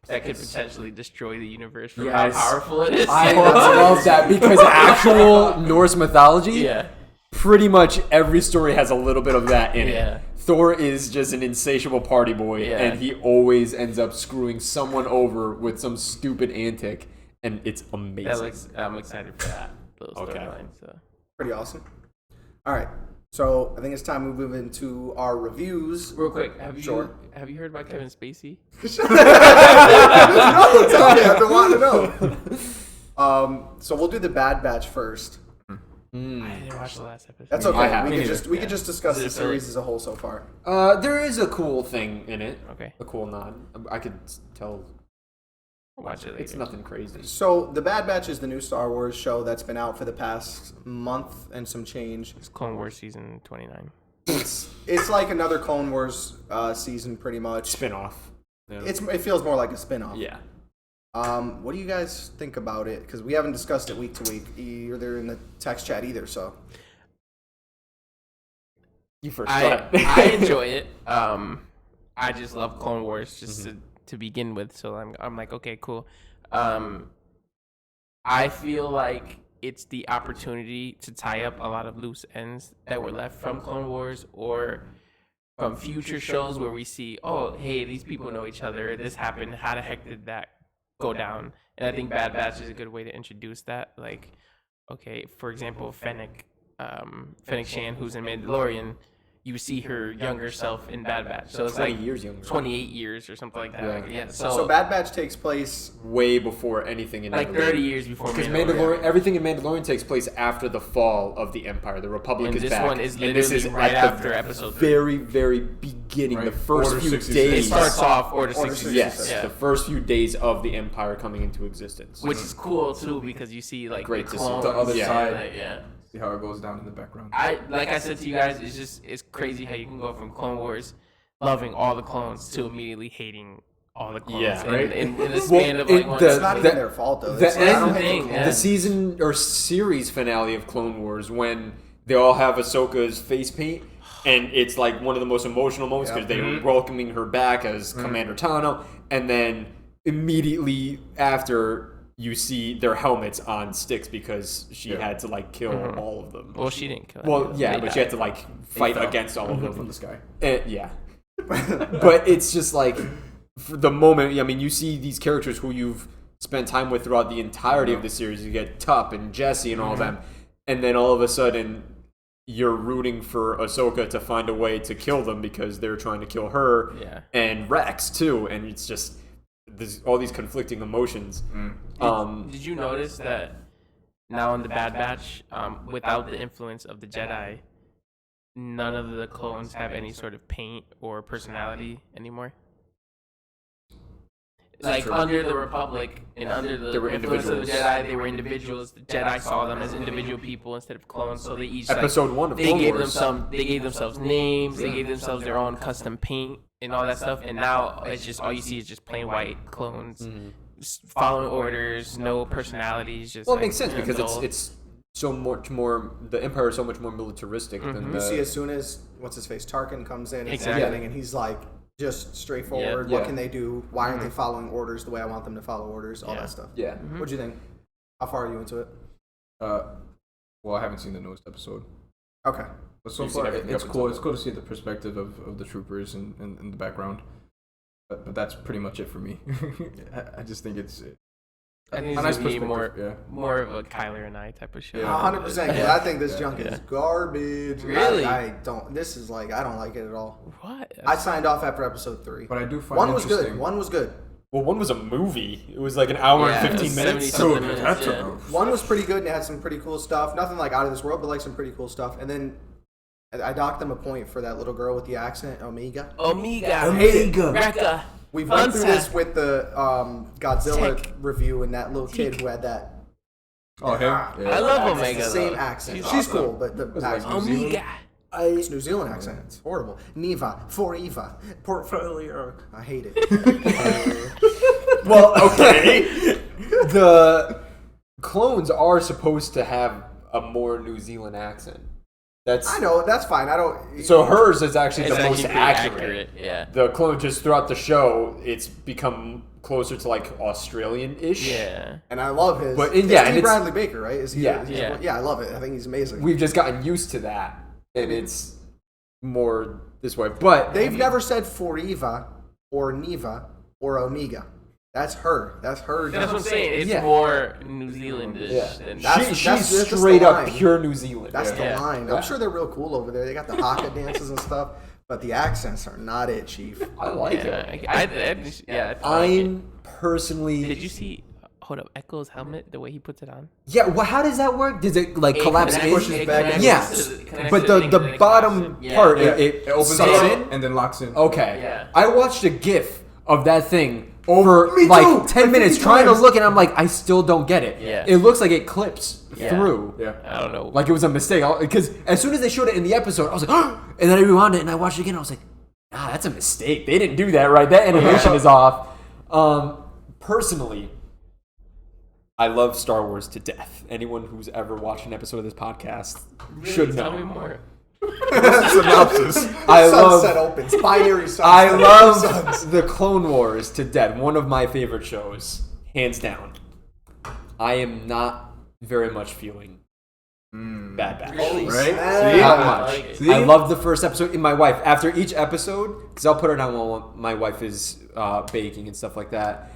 that could potentially destroy the universe from Yes. how powerful it is. I love that because actual Norse mythology, Yeah. pretty much every story has a little bit of that in Yeah. it. Thor is just an insatiable party boy, Yeah. and he always ends up screwing someone over with some stupid antic, and it's amazing. I'm excited for that. Those Okay. storylines. So. Pretty awesome. All right. So I think it's time we move into our reviews. Real quick, have Sure. you heard about Kevin Spacey? No, tell me. I've been wanting to know. So we'll do the Bad Batch first. I didn't watch the last episode. That's I okay. have. We Me could just discuss Is the it series as a whole so far. There is a cool thing in it. Okay, A cool nod. I could tell I'll watch it later. it's nothing crazy. So the Bad Batch is the new Star Wars show that's been out for the past month and some change. It's Clone Wars season 29. It's like another Clone Wars season, pretty much. Spin-off. Yeah. It feels more like a spin-off. Yeah. What do you guys think about it? Because we haven't discussed it week to week, either in the text chat either. So You first. I enjoy it. I just love Clone Wars just to begin with, so I'm like, okay, cool. I feel like it's the opportunity to tie up a lot of loose ends that were left from Clone Wars or from future shows where we see, oh, hey, these people know each other. This happened. How the heck did that go down? And I think Bad Batch is a good way to introduce that. Like, okay, for example, Fennec Shan, who's in Mandalorian, you see her younger self in Bad Batch. So it's 20 like years younger. 28 years or something like that. Yeah. Yeah. so Bad Batch takes place. Way before anything in like Mandalorian. 30 years before Because Mandalorian. everything in Mandalorian takes place after the fall of the Empire. The Republic And is this back. one is and literally this is right at the after episode 3. very, very beginning, Right. the first Order few 66. It days. starts off Order Order 66. 66. Yes, Yeah. the first few days of the Empire coming into existence. Which is cool too because you see like Great the to see. clones. The other yeah, side. like, yeah. See how it goes down in the background. Like I said to you guys, it's crazy how you can go from Clone Wars loving all the clones to immediately hating all the clones Yeah. in the span of Well, like one It's the- not the- even their fault though. the It's like, I don't end hate thing, the yeah. The season or series finale of Clone Wars when they all have Ahsoka's face paint, and it's like one of the most emotional moments because they're welcoming her back as Commander Tano, and then immediately after you see their helmets on sticks because she had to like kill all of them. Well, she didn't kill Well, them. yeah, They but she had to died. like fight against all of them From the sky. yeah. But it's just like for the moment. I mean, you see these characters who you've spent time with throughout the entirety of the series. You get Tup and Jesse and all of them, and then all of a sudden you're rooting for Ahsoka to find a way to kill them because they're trying to kill her Yeah. and Rex too. And it's just there's all these conflicting emotions. Did you notice that now in the Bad Batch, without the influence of the Jedi, none of the clones have any sort of paint or personality anymore? Like under the Republic and under the They were influence of the individuals. Jedi, they were individuals. The Jedi saw them as individual people instead of clones, so they each like, Episode 1 of they Clone gave Wars. they gave themselves names, they gave themselves their own custom paint and all that stuff. And now it's just all you see is just plain white clones, just following orders, no personalities. Just Well, it like, makes sense because dull. it's so much more. The Empire is so much more militaristic than You see, the. as soon as what's his face Tarkin comes in at Exactly. the beginning, and he's like just straightforward. Yeah. What can they do? Why aren't they following orders the way I want them to follow orders? All Yeah. that stuff. Yeah. What'd you think? How far are you into it? Well, I haven't seen the newest episode. Okay. But so You've seen far, everything it's up cool. until It's cool to see the perspective of the troopers in the background. But that's pretty much it for me. I just think it's I think a it's nice gonna be perspective. more of a Kyler and I type of show. Yeah. 100%. Because I think this junk Yeah. is garbage. Really? I don't. This is like I don't like it at all. What? I signed off after episode 3. But I do find One was interesting. good. One was good. Well, one was a movie. It was like an hour Yeah, and it 15 was minutes. 70-something Dude, minutes, that's yeah. One was pretty good and it had some pretty cool stuff. Nothing like out of this world, but like some pretty cool stuff. And then I docked them a point for that little girl with the accent, Omega. Omega. Hate it. Rekka. We've went through Fun this fact. with the Godzilla Tick. review and that little kid who had that. Oh, him? I love It's Omega. the same though. accent. She's She's awesome. cool, but the accent. Omega. It's New Zealand accent. It's horrible. Neva, for Eva, portfolio. I hate it. Well, okay. The clones are supposed to have a more New Zealand accent. That's I know that's fine. I don't. so hers is actually It's the most actually pretty accurate. Yeah. The clone just throughout the show, it's become closer to like Australian-ish. Yeah. And I love his. But, It's yeah, T. and it's- Bradley Baker, right? Is he? Yeah. is he- Yeah. yeah. I love it. I think he's amazing. We've just gotten used to that, and it's more this way. But They've never said for Eva or Neva or Omega. That's her. That's her. That's what I'm saying. It's Yeah. more New Zealandish than That's- she's that's the straight up line. pure New Zealand. That's the Yeah. line. I'm sure they're real cool over there. They got the haka dances and stuff, but the accents are not it, Chief. I like it. Yeah. I'm personally. Did you see? Hold up, Echo's helmet. The way he puts it on. Yeah. Well, how does that work? Does it like collapse in? pushes back. Yeah. But the bottom part, Yeah. it It opens sucks up in. and then locks in. Okay. Yeah. I watched a GIF of that thing over me like too. 10 Like minutes 50 trying to times. look, and I'm like, I still don't get it. Yeah. It looks like it clips Yeah. through. Yeah. I don't know. Like it was a mistake. Because as soon as they showed it in the episode, I was like, oh! And then I rewound it and I watched it again. I was like, ah, that's a mistake. They didn't do that right. That animation is off. Personally, I love Star Wars to death. Anyone who's ever watched an episode of this podcast should know. Tell me more. Synopsis. I Sunset love. opens. Binary sunset. I love Suns. the Clone Wars to death. One of my favorite shows, hands down. I am not very much feeling Bad Batch. Holy Right? snap. See? Not I much. like it. See? I love the first episode. And my wife, after each episode, because I'll put it on while my wife is baking and stuff like that,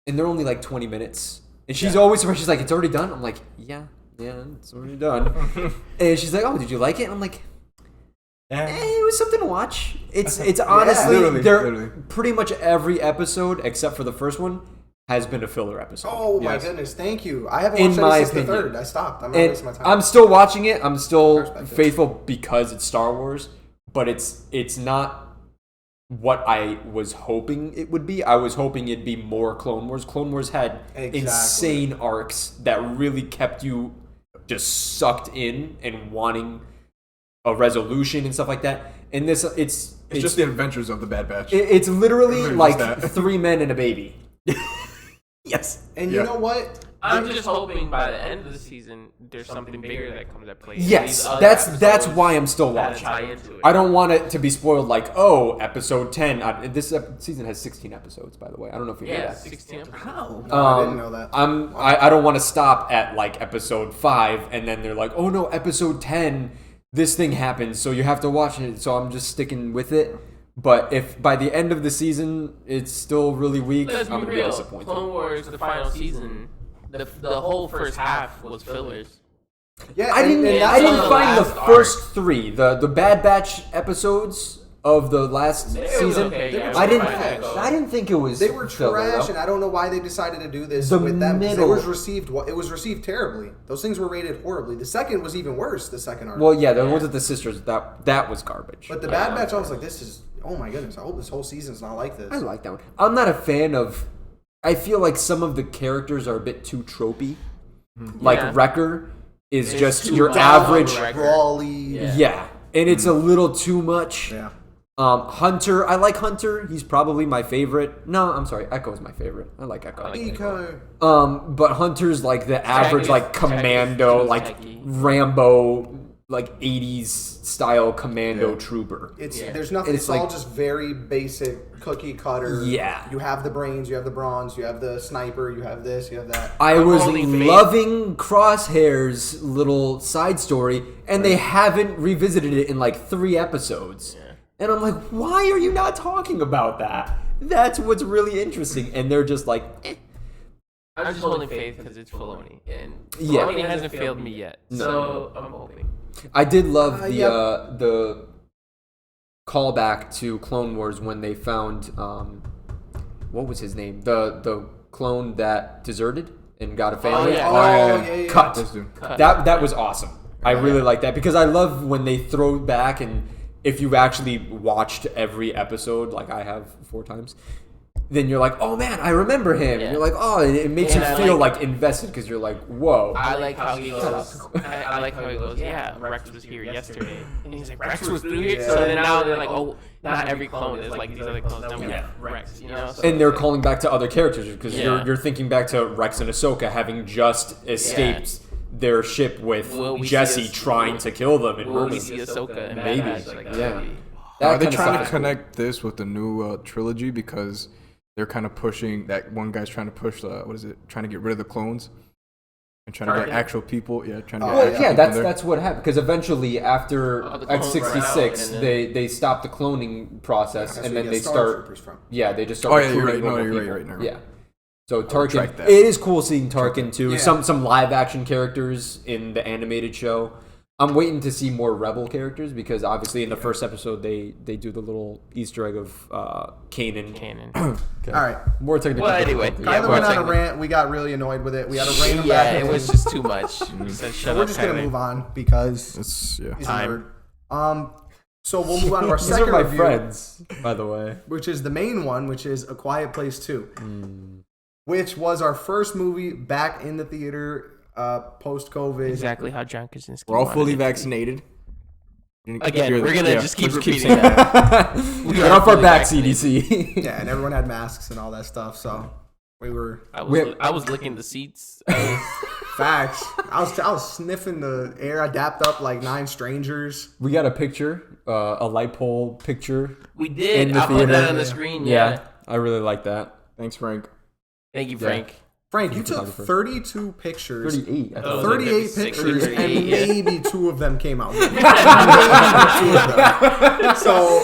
and they're only like 20 minutes. And she's always surprised. She's like, "It's already done." I'm like, "Yeah, it's already done." And she's like, "Oh, did you like it?" And I'm like, it was something to watch. It's honestly, literally. pretty much every episode except for the first one has been a filler episode. Oh my Yes. goodness, thank you. I haven't In watched my it since the opinion. third. I stopped. I'm not And wasting my time. I'm still watching it. I'm still respect it. faithful because it's Star Wars, but it's not what I was hoping it would be. I was hoping it'd be more Clone Wars. Clone Wars had Exactly. insane arcs that really kept you just sucked in and wanting a resolution and stuff like that. And this, It's just the adventures of the Bad Batch. it's literally Literally like just that. 3 men and a baby. Yes. and Yeah. you know what? I'm just hoping by the end of the season, there's something bigger that comes at play. Yes, These other that's episodes why I'm still that watching. tie into it. I don't want it to be spoiled like, oh, episode 10. This season has 16 episodes, by the way. I don't know if you know Yeah, that. 16 episodes. I didn't know that. I don't want to stop at like episode 5 and then they're like, oh no, episode 10, this thing happens, so you have to watch it. So I'm just sticking with it. But if by the end of the season it's still really weak, Let's I'm be gonna be real. disappointed. Clone Wars, the final season, the whole first half was fillers. Yeah, I didn't. and I that's didn't the find the last first 3, the Bad Batch episodes of the last was season. okay, yeah, I didn't. trash. I didn't think it was. They were filler, trash, though. and I don't know why they decided to do this The with them. 'Cause middle. It was received terribly. Those things were rated horribly. The second was even worse. The second arc. Well, yeah, there wasn't the sisters. That was garbage. But the Bad Batch, I was like, this is. Oh my goodness! I hope this whole season's not like this. I like that one. I'm not a fan of. I feel like some of the characters are a bit too tropey. Like Yeah. Wrecker is It's just too your much average. Wrecker. Brawly. Yeah, and it's a little too much. Yeah. Hunter, I like Hunter. He's probably my favorite. No, I'm sorry, Echo is my favorite. I like Echo. Eco. But Hunter's like the average, like commando, Techie. like Rambo, like 80s style commando Yeah. trooper. It's Yeah. there's nothing. It's It's all like- just very basic cookie cutter. Yeah. You have the brains. You have the bronze. You have the sniper. You have this. You have that. I I'm was holding faith. loving Crosshair's little side story, and they haven't revisited it in like 3 episodes. And I'm like, why are you not talking about that? That's what's really interesting. And they're just like, eh. I'm just holding faith because it's Filoni, and Yeah. Filoni hasn't failed me yet. So I'm hoping. I did love Yep. the callback to Clone Wars when they found what was his name? The clone that deserted and got a family. yeah. Oh, Cut. Let's do. That was awesome. I really like that because I love when they throw back, and if you actually watched every episode like I have 4 times, then you're like, oh man, I remember him. Yeah. And you're like, oh, and it makes And you I feel like- like invested because you're like, whoa. I like how he goes. I like how he goes. Yeah, Rex was here yesterday, and he's like, Rex was through here. So then now they're like, oh, not every clone is like these other clones. Now we have Rex, you know. So And they're calling back to other characters because Yeah. you're thinking back to Rex and Ahsoka having just escaped their ship with Will we see Jesse us- trying to kill them. And will we Roman. see Ahsoka and Maybe. Bad Batch? Like, Yeah. that'd be- That Are they kinda trying stuff to is cool. connect this with the new trilogy because they're kind of pushing that one guy's trying to push what is it? Trying to get rid of the clones and trying to get actual people. Yeah, trying to get Well, actual yeah, people there. that's what happened. Because eventually, after Oh, the clones run out, X66, and then- they stop the cloning process, That's and where then you they get start. Stormtroopers from. Yeah, they just start. Oh, yeah, you're recruiting right. No, normal you're right, people. right, Yeah. So retract Tarkin, that. it is cool seeing Tarkin too. Yeah. Some live action characters in the animated show. I'm waiting to see more Rebel characters because obviously in the first episode they do the little Easter egg of Kanan. Canon. Okay. All right. More technical. Well, anyway, difficulty. yeah, Kyler we're went on a taking- rant. We got really annoyed with it. We had to rein him Yeah, back it in. was just too much. He said, "Shut We're up, just gonna Kyler." move on because It's yeah. he's a Time. nerd. So we'll move on to our These are second my review, friends, by the way. which is the main one, which is A Quiet Place 2, Hmm. which was our first movie back in the theater post-COVID. Exactly how John Krasinski. We're all wanted fully it to be. vaccinated. Again, we're gonna Yeah, just keep we'll repeating that. Get off our fully back, vaccinated. CDC. Yeah, and everyone had masks and all that stuff, so we were I was licking the seats. facts. I was sniffing the air. I dapped up like 9 strangers. We got a picture, a light pole picture. We did. In the I put theater. that on the screen. Yeah. I really like that. Thanks, Frank. Thank you, Frank. Frank, you He's a took photographer. 32 pictures. 38. I Oh, thought. 38 36 or pictures, 38, and yeah. maybe 2 of them came out. Maybe 2 of them. So,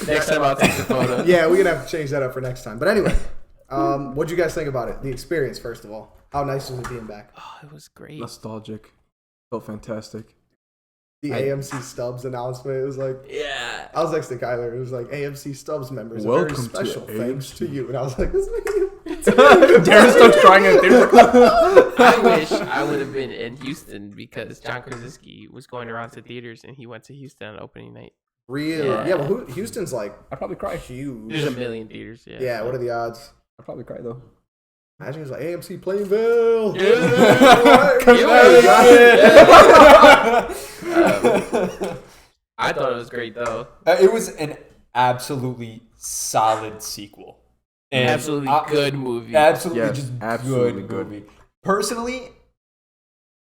Next time I'll take the photo. yeah, we're going to have to change that up for next time. But anyway, what'd you guys think about it? The experience, first of all. How nice was it being back? Oh, it was great. Nostalgic. Felt fantastic. The AMC Stubbs announcement, it was like, Yeah. I was next to Kyler. It was like, AMC Stubbs members, a Welcome very to special thanks to AMC. you. And I was like, this is Darren starts crying in the theater. I wish I would have been in Houston because John Krasinski was going around to theaters and he went to Houston on opening night. real. Yeah. Yeah, well, Houston's like I'd probably cry. huge. There's a million theaters. Yeah. Yeah, what are the odds? I'd probably cry though. Imagine it was like AMC Plainville. I thought it was great though. It was an absolutely solid sequel. And Absolutely good movie. Absolutely Yes, just absolutely good good. movie. Personally,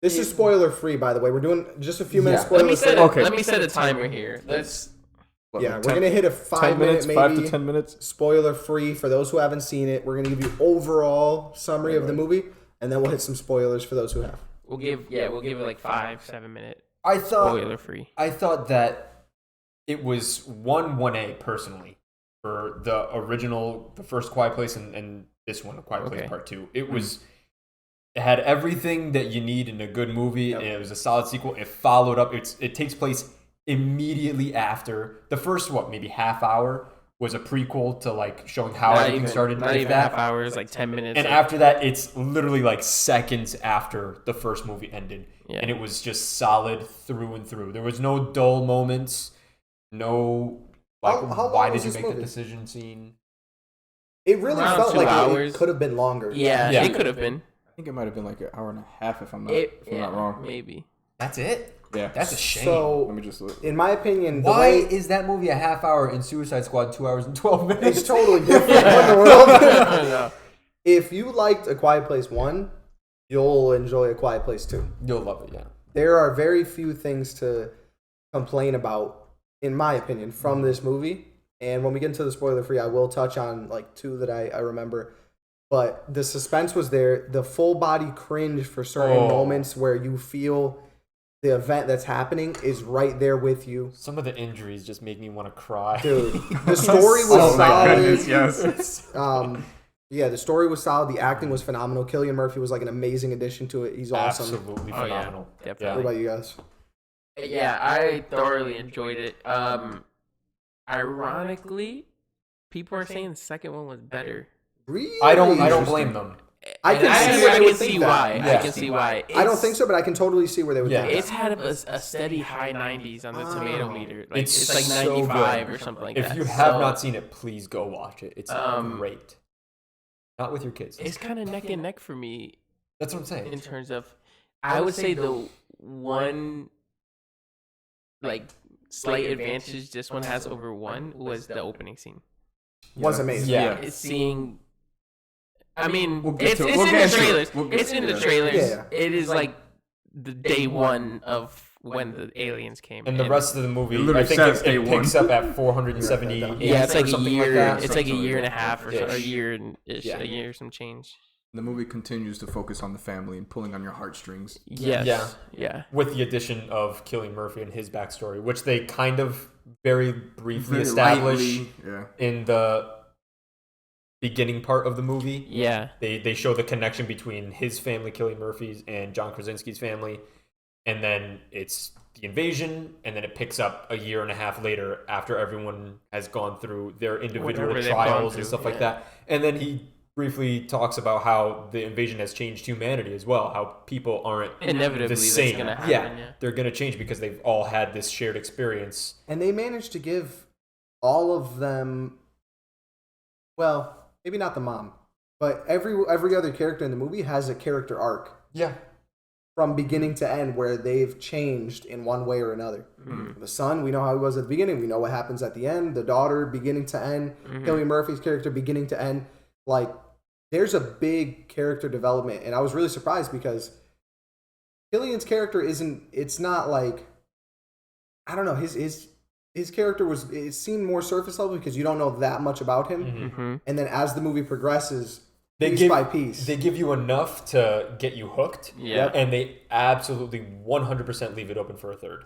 This is spoiler free, by the way. We're doing just a few minutes Yeah. spoiler free. Let me set a timer here. Let's. Yeah, we're gonna hit a 5 10 minute, minutes, maybe 5 to 10 minutes. spoiler free for those who haven't seen it. We're gonna give you overall summary of the movie, and then we'll hit some spoilers for those who have. We'll give it like 5-7 minute I thought spoiler free. that it was 1A personally for the first Quiet Place and this one, A Quiet Place Okay. Part 2. It was it had everything that you need in a good movie, and it was a solid sequel. It followed up. It takes place immediately after the first maybe half hour was a prequel to like showing how everything started. Not if even that. half hours, like 10 minutes. And like- after that, it's literally like seconds after the first movie ended. Yeah. And it was just solid through and through. There was no dull moments. No, like, How long why was did you this make movie? the decision scene? It really Around felt 2 like it hours. could have been longer. yeah, Yeah. it could have been. I think it might have been like an hour and a half if I'm not wrong. Maybe. That's it? Yeah. That's a shame. So, Let me just look. in my opinion, the why way is that movie a half hour and Suicide Squad 2 hours and 12 minutes? it's totally different. What in the world? No. If you liked A Quiet Place 1, you'll enjoy A Quiet Place 2. You'll love it, yeah. There are very few things to complain about, in my opinion, from this movie. And when we get into the spoiler free, I will touch on like 2 that I remember. But the suspense was there. The full body cringe for certain moments where you feel the event that's happening is right there with you. Some of the injuries just make me want to cry. Dude, the story was solid. yes. Yeah, the story was solid. The acting was phenomenal. Cillian Murphy was like an amazing addition to it. He's awesome. Absolutely Oh, yeah. phenomenal. Definitely. What about you guys? Yeah, I thoroughly enjoyed it. Ironically, people are saying the second one was better. Really? I don't blame them. I can I see where they can would see think why. that. I can see why. I don't think so, but I can totally see where they would Yeah. think It's that. had a steady high 90s on the tomato meter. Like It's it's like so 95 good. or something like If that. you have So, not seen it, please go watch it. It's great. Not with your kids. it's kind of neck and neck for me That's what I'm saying. in terms of. I would say the one like slight advantage this one has over one was the opening scene. Was amazing. Yeah. It's seeing. I mean, We'll get it's to it. in We'll the get to it. trailers. We'll get It's to in the it. trailers. Yeah. It is like the day one of when the aliens came. And the rest of the movie, It literally I think says it day picks one. up at 470. yeah, it's like or a something year. Like that. It's like a Something year and a like half or so, a Ish. year and ish, Yeah. a year some change. The movie continues to focus on the family and pulling on your heartstrings. Yes. Yeah. Yeah. With the addition of Cillian Murphy and his backstory, which they kind of very briefly Very establish lightly, yeah. in the beginning part of the movie. Yeah. They show the connection between his family, Cillian Murphy's, and John Krasinski's family, and then it's the invasion, and then it picks up a year and a half later after everyone has gone through their individual Whatever they've gone trials through, and stuff like yeah. that. And then he briefly talks about how the invasion has changed humanity as well, how people aren't Inevitably, the that's same. gonna happen, yeah. They're going to change because they've all had this shared experience. And they managed to give all of them, well, maybe not the mom, but every other character in the movie has a character arc Yeah. from beginning to end where they've changed in one way or another. The son, we know how he was at the beginning. We know what happens at the end. The daughter, beginning to end. Cillian Murphy's character, beginning to end. Like, there's a big character development. And I was really surprised because Cillian's character it's not like, I don't know, his character it seemed more surface level because you don't know that much about him. Mm-hmm. And then as the movie progresses, They piece give, by piece. They give you enough to get you hooked. Yeah. And they absolutely 100% leave it open for a third,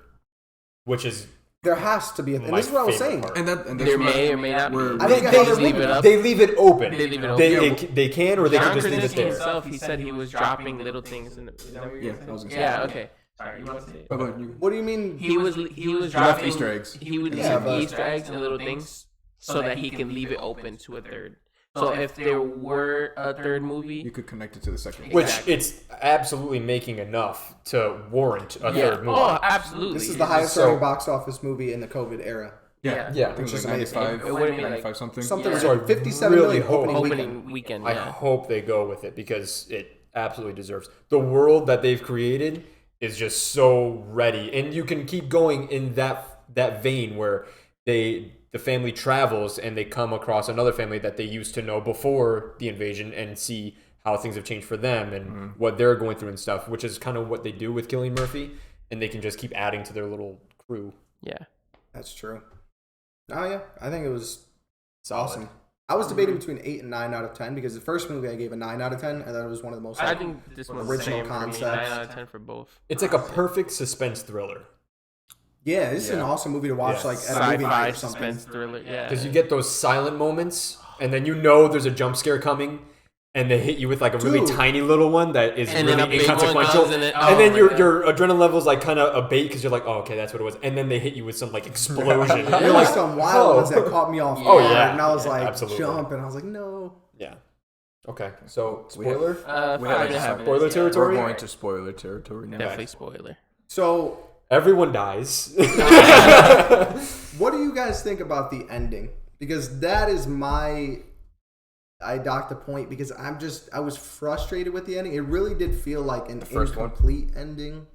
which is There has to be and my this is what I was favorite saying. part. And that's There where- may or may not be. where- I think They they just leave it up. They leave it open. They leave it open. They can, or they John can just leave it Krasinski there. himself, he said he was dropping little things in the. Is that what you Yeah, were I was saying? gonna say. Yeah. Okay. Sorry, you want to say it? How about you? What do you mean? He was left dropping Easter eggs. He would Yeah, leave but- Easter eggs and little things so that he can leave it open to a third. So if there were a third movie, You could connect it to the second one. Which Exactly. it's absolutely making enough to warrant a yeah. third movie. Oh, absolutely. This is the highest So- selling box office movie in the COVID era. Yeah. Yeah. I think it was Which is like amazing. 95, It would've been like 95 something. Something Yeah. like So I 57 really million hope- opening Opening weekend. weekend. I Yeah. hope they go with it because it absolutely deserves. The world that they've created is just so ready, and you can keep going in that vein where the family travels and they come across another family that they used to know before the invasion and see how things have changed for them and what they're going through and stuff, which is kind of what they do with Cillian Murphy, and they can just keep adding to their little crew. Yeah. That's true. Oh yeah, I think it's awesome. I was debating between 8 and 9 out of 10 because the first movie I gave a 9 out of 10. I thought it was one of the most. I think this one's original the same for me. concepts. 9 out of 10 for both. It's like a perfect suspense thriller Yeah, this is an Yeah. awesome movie to watch, Yeah. like at a movie night Sci-fi or something. suspense thriller. Yeah. because you get those silent moments, and then you know there's a jump scare coming. And they hit you with like a really Dude. tiny little one that is And then really a big one inconsequential, comes and it- and then oh your my your adrenaline level's like kind of a bait because you're like, oh okay, that's what it was, and then they hit you with some like explosion. There You're were like, some wild oh. ones that caught me off Oh, guard, yeah. and I was Yeah, like, absolutely. jump, and I was like, no. Yeah. Okay. So We have- spoiler. We 5 have and a half spoiler minutes, yeah. territory? We're going to spoiler territory now. Definitely spoiler. So, Everyone dies. what do you guys think about the ending? Because that is I docked the point because I was frustrated with the ending. It really did feel like an first one? incomplete ending.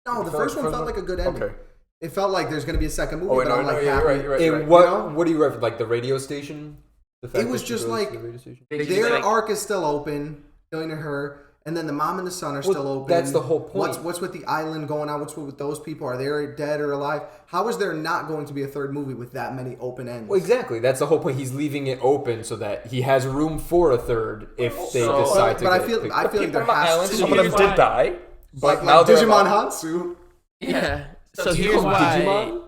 No, the first one felt like a good ending. Okay. It felt like there's going to be a second movie, Oh, but no, I'm no, like you're happy. right, you're right. And what You know? what do you reference? Like the radio station? The fact It was that she just goes like- to the radio station? They just, Their like- arc is still open, going to her, and then the mom and the son are Well, still open. that's the whole point. What's with the island going on? What's with those people? Are they dead or alive? How is there not going to be a third movie with that many open ends? Well, exactly. That's the whole point. He's leaving it open so that he has room for a third if they So- decide to. But I get feel picked I up. feel like there People on the has island, to some be of them Here's did die. But like now they're Digimon alive. Hansu. Yeah. So Do you here's call why. Digimon?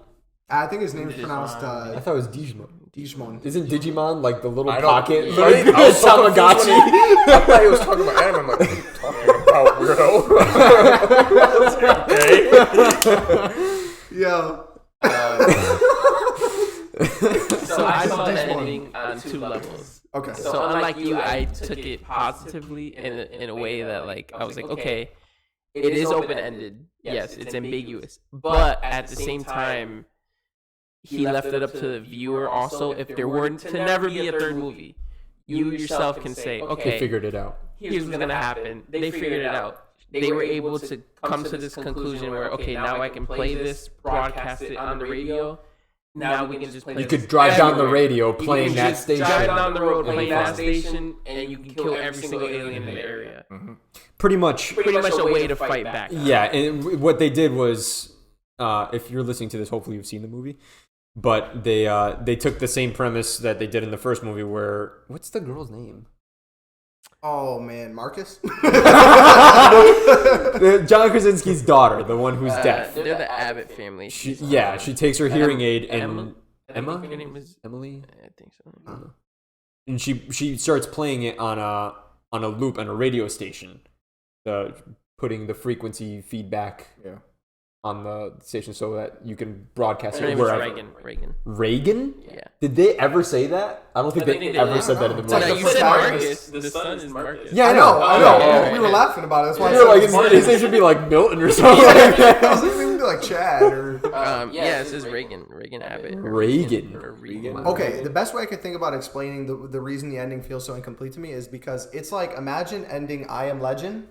I think his name is Digimon. pronounced I thought it was Digimon. Digimon. Isn't Digimon like the little I don't- pocket literally, like I was so confused Tamagotchi? when I thought he was talking about anime. I'm like, what are you talking about, weirdo? Okay. Yeah. So I saw the ending on 2 levels. Okay. So unlike you, I took it positively in a way that like I was like, okay, it is open ended. Yes, it's ambiguous, but at the same time, he left it up to the viewer also. If there were to never be a third movie, you yourself can say, They okay, figured it out. here's what's gonna happen. They figured it out. They were able to come to this conclusion where, okay, now I can play this, broadcast it on the radio. Now we can just play. You this could drive down the everywhere. radio You playing can that just station. drive down the road and playing be that fine. station, and you can kill every single alien in the area. Pretty much. Pretty much a way to fight back. Yeah, and what they did was, if you're listening to this, hopefully you've seen the movie. But they took the same premise that they did in the first movie, where what's the girl's name? Oh man, Marcus. John Krasinski's daughter, the one who's deaf. They're the Abbott family. She takes her hearing aid and Emma? I think her name is Emily, I think so. and she starts playing it on a loop on a radio station, putting the frequency feedback on the station so that you can broadcast Her it name is wherever. Reagan. Reagan? Yeah. Did they ever say that? I don't think I they think they ever did. said that in the It's No, like movie. the you said protagonist. Marcus. The son is Marcus. Yeah, I know. yeah. We were laughing about it. That's why I You're said like, it was Marcus. his name should be like Milton or something like that. I was thinking maybe like Chad or. Yeah, it says Reagan Abbott. Reagan. Or Regan. Okay, the best way I could think about explaining the reason the ending feels so incomplete to me is because it's like imagine ending I Am Legend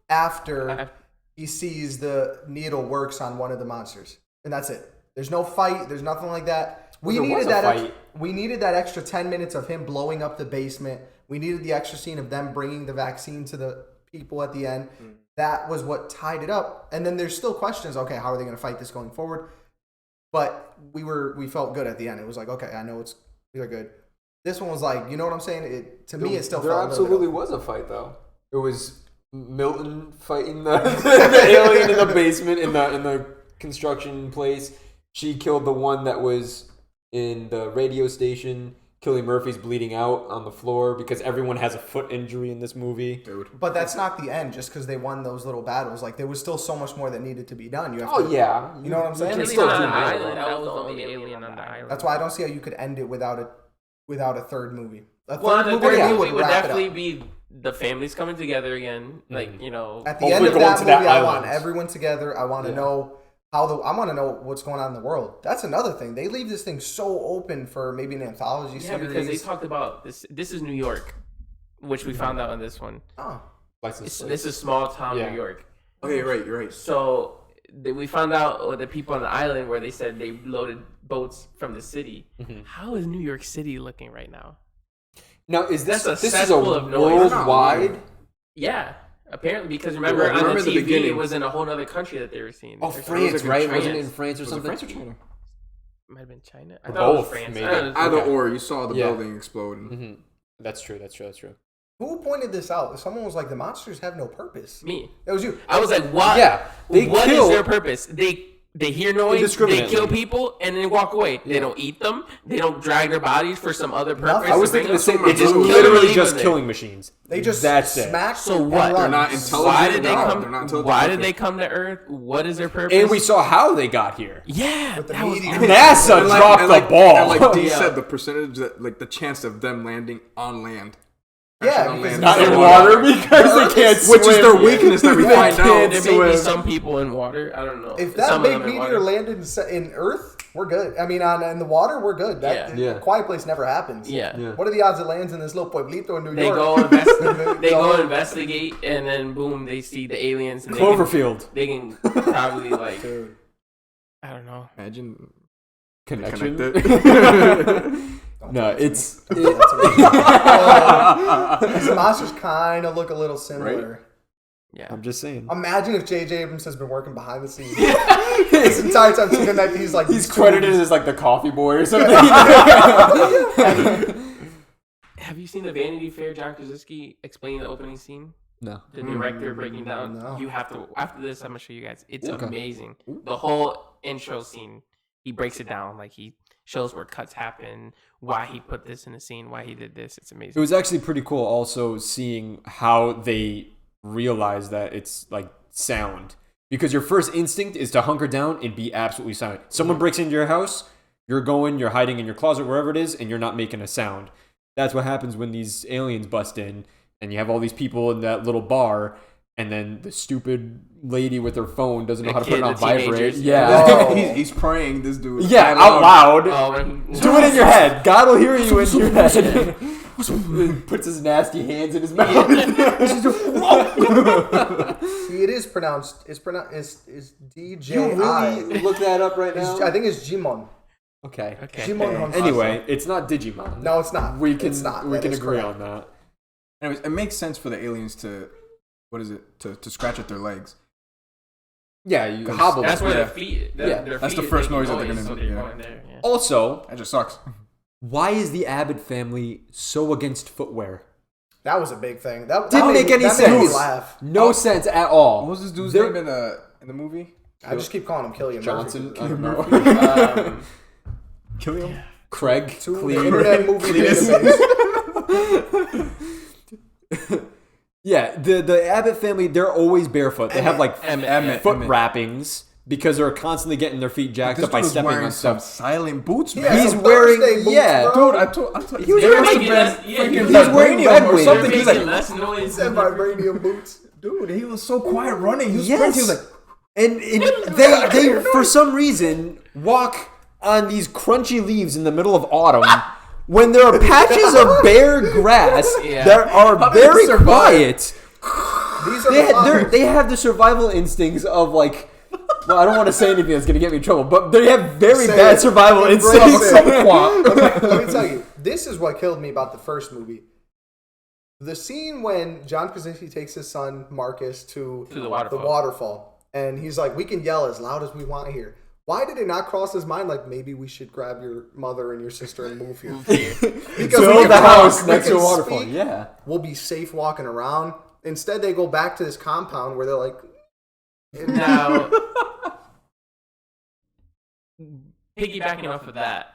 after he sees the needle works on one of the monsters, and that's it. There's no fight. There's nothing like that. We There was needed a that. fight. We needed that extra 10 minutes of him blowing up the basement. We needed the extra scene of them bringing the vaccine to the people at the end. That was what tied it up. And then there's still questions. Okay, how are they going to fight this going forward? But we felt good at the end. It was like, okay, I know they're good. This one was like, you know what I'm saying? To me, it still There felt absolutely was a fight though. It was Milton fighting the alien in the basement in the construction place. She killed the one that was in the radio station. Cillian Murphy's bleeding out on the floor because everyone has a foot injury in this movie. But that's not the end. Just because they won those little battles, like there was still so much more that needed to be done. You have to, Yeah, you know what I'm saying? can It's still on do the more. island. That was the only alien on the island. That's why I don't see how you could end it without a third movie. A third Well, the movie third to me movie would wrap it definitely up. be the families coming together again. Like, you know. At the Hopefully end of going that to movie, that I want island. everyone together. I want to know I want to know what's going on in the world. That's another thing. They leave this thing so open for maybe an anthology Yeah, series. because they talked about this. This is New York, which we found out in this one. Oh. This is small town Yeah. New York. Okay, you're right. So we found out the people on the island where they said they loaded boats from the city. How is New York City looking right now? Now is this That's a this is a cesspool of noise. worldwide? Yeah, apparently because remember on remember the the TV it beginning. was in a whole other country that they were seeing. Oh, Or something. France, like in right? China. Wasn't it in France or Was it something? France or China? Might have been China. I Or thought it was both, France. maybe. I don't know. Either Okay. or, you saw the Yeah. building explode. Mm-hmm. That's true. Who pointed this out? Someone was like, the monsters have no purpose. Me. It was you. I was like, what? Yeah, they What is kill- their purpose? They hear noise, they Indiscriminately. kill people, and then walk away. They don't eat them. They don't drag their bodies for some other purpose. I was to bring thinking the them- same. It's just Kill them literally and leave just them there. killing machines. They just That's it. smack. So and what? run. They're not intelligent. Why did they No, come? they're not intelligent. Why did they come to Earth? What is their purpose? And we saw how they got here. yeah, With the that was meteor. awesome. NASA And dropped the ball. And like D Yeah. said, the percentage that, like the chance of them landing on land. Yeah, Actually on because land. Not in Yeah. water because they can't swim. Which is their weakness that we They find can't out. There may be swim. some people in water. I don't know. if that Some of big them in meteor water. landed in Earth, we're good. I mean, in the water, we're good. Yeah. Quiet Place never happens. Yeah. What are the odds it lands in this little pueblito in New They York? they go investigate, and then boom, they see the aliens. And Cloverfield. They can probably like, Dude. I don't know. Imagine Connection. connected. No, it's. These monsters kind of look a little similar. Yeah. I'm just saying. Imagine if J.J. Abrams has been working behind the scenes this entire time. So that he's like He's credited as like the coffee boy or something. Have you seen the Vanity Fair? John Krasinski explaining the opening scene. No. The director breaking down. No. You have to. After this, I'm gonna show you guys. It's Okay. amazing. The whole intro scene. He breaks it down. Like he shows where cuts happen, why he put this in the scene, why he did this. It's amazing. It was actually pretty cool also seeing how they realize that it's like sound. Because your first instinct is to hunker down and be absolutely silent. Someone breaks into your house, you're hiding in your closet, wherever it is, and you're not making a sound. That's what happens when these aliens bust in, and you have all these people in that little bar, and then the stupid lady with her phone doesn't know how to put it on vibrate. Yeah. Oh. He's praying this dude. Yeah, out loud. Oh, Do it in your head. God will hear you in your head. Puts his nasty hands in his mouth. See, it is pronounced. It's DJI. You really look that up right now? I think it's Jimon. Okay. Jimon Honsu. Anyway, it's not Digimon. No, it's not. We can It's not. we That can is agree correct. on that. Anyways, it makes sense for the aliens to, to scratch at their legs. Yeah, you 'Cause hobble. That's where Yeah. their feet. Their That's feet the is first making noise that they're gonna so do, yeah. going there, yeah. Also, That just sucks. why is the Abbott family so against footwear? That was a big thing. That Didn't made make me- any that made me sense. laugh. No sense at all. What was this dude's They're- name in the movie? I just keep calling him Killian Johnson? Murphy. I don't know. Killian? Craig? To the Clean. Internet Movie Database. Yeah, the Abbott family, they're always barefoot. They have like Emmett. foot wrappings because they're constantly getting their feet jacked This up by dude was stepping wearing on some stuff. silent boots, man. Yeah, He's some wearing- Thursday boots, yeah. bro. Dude, I told He was they wearing must like have been yeah, freaking he was wearing vibranium Red or Wings. something. He was Making like, less noise. Them vibranium boots. dude, he was so quiet running. He was Yes. sprinting. He was like, And they for some reason walk on these crunchy leaves in the middle of autumn when there are patches of bare grass Yeah. that are How did they very survive? quiet. These are the flowers. They have the survival instincts of like. Well, I don't want to say anything that's going to get me in trouble, but they have very Say bad it. survival Embrace instincts. it. Let me tell you, this is what killed me about the first movie. The scene when John Krasinski takes his son Marcus to the waterfall. waterfall, and he's like, "We can yell as loud as we want here." Why did it not cross his mind like maybe we should grab your mother and your sister and move here? Because we Build can the talk, house we next to can a waterfall. speak, Yeah. we'll be safe walking around. Instead, they go back to this compound where they're like, Now, piggybacking off of that,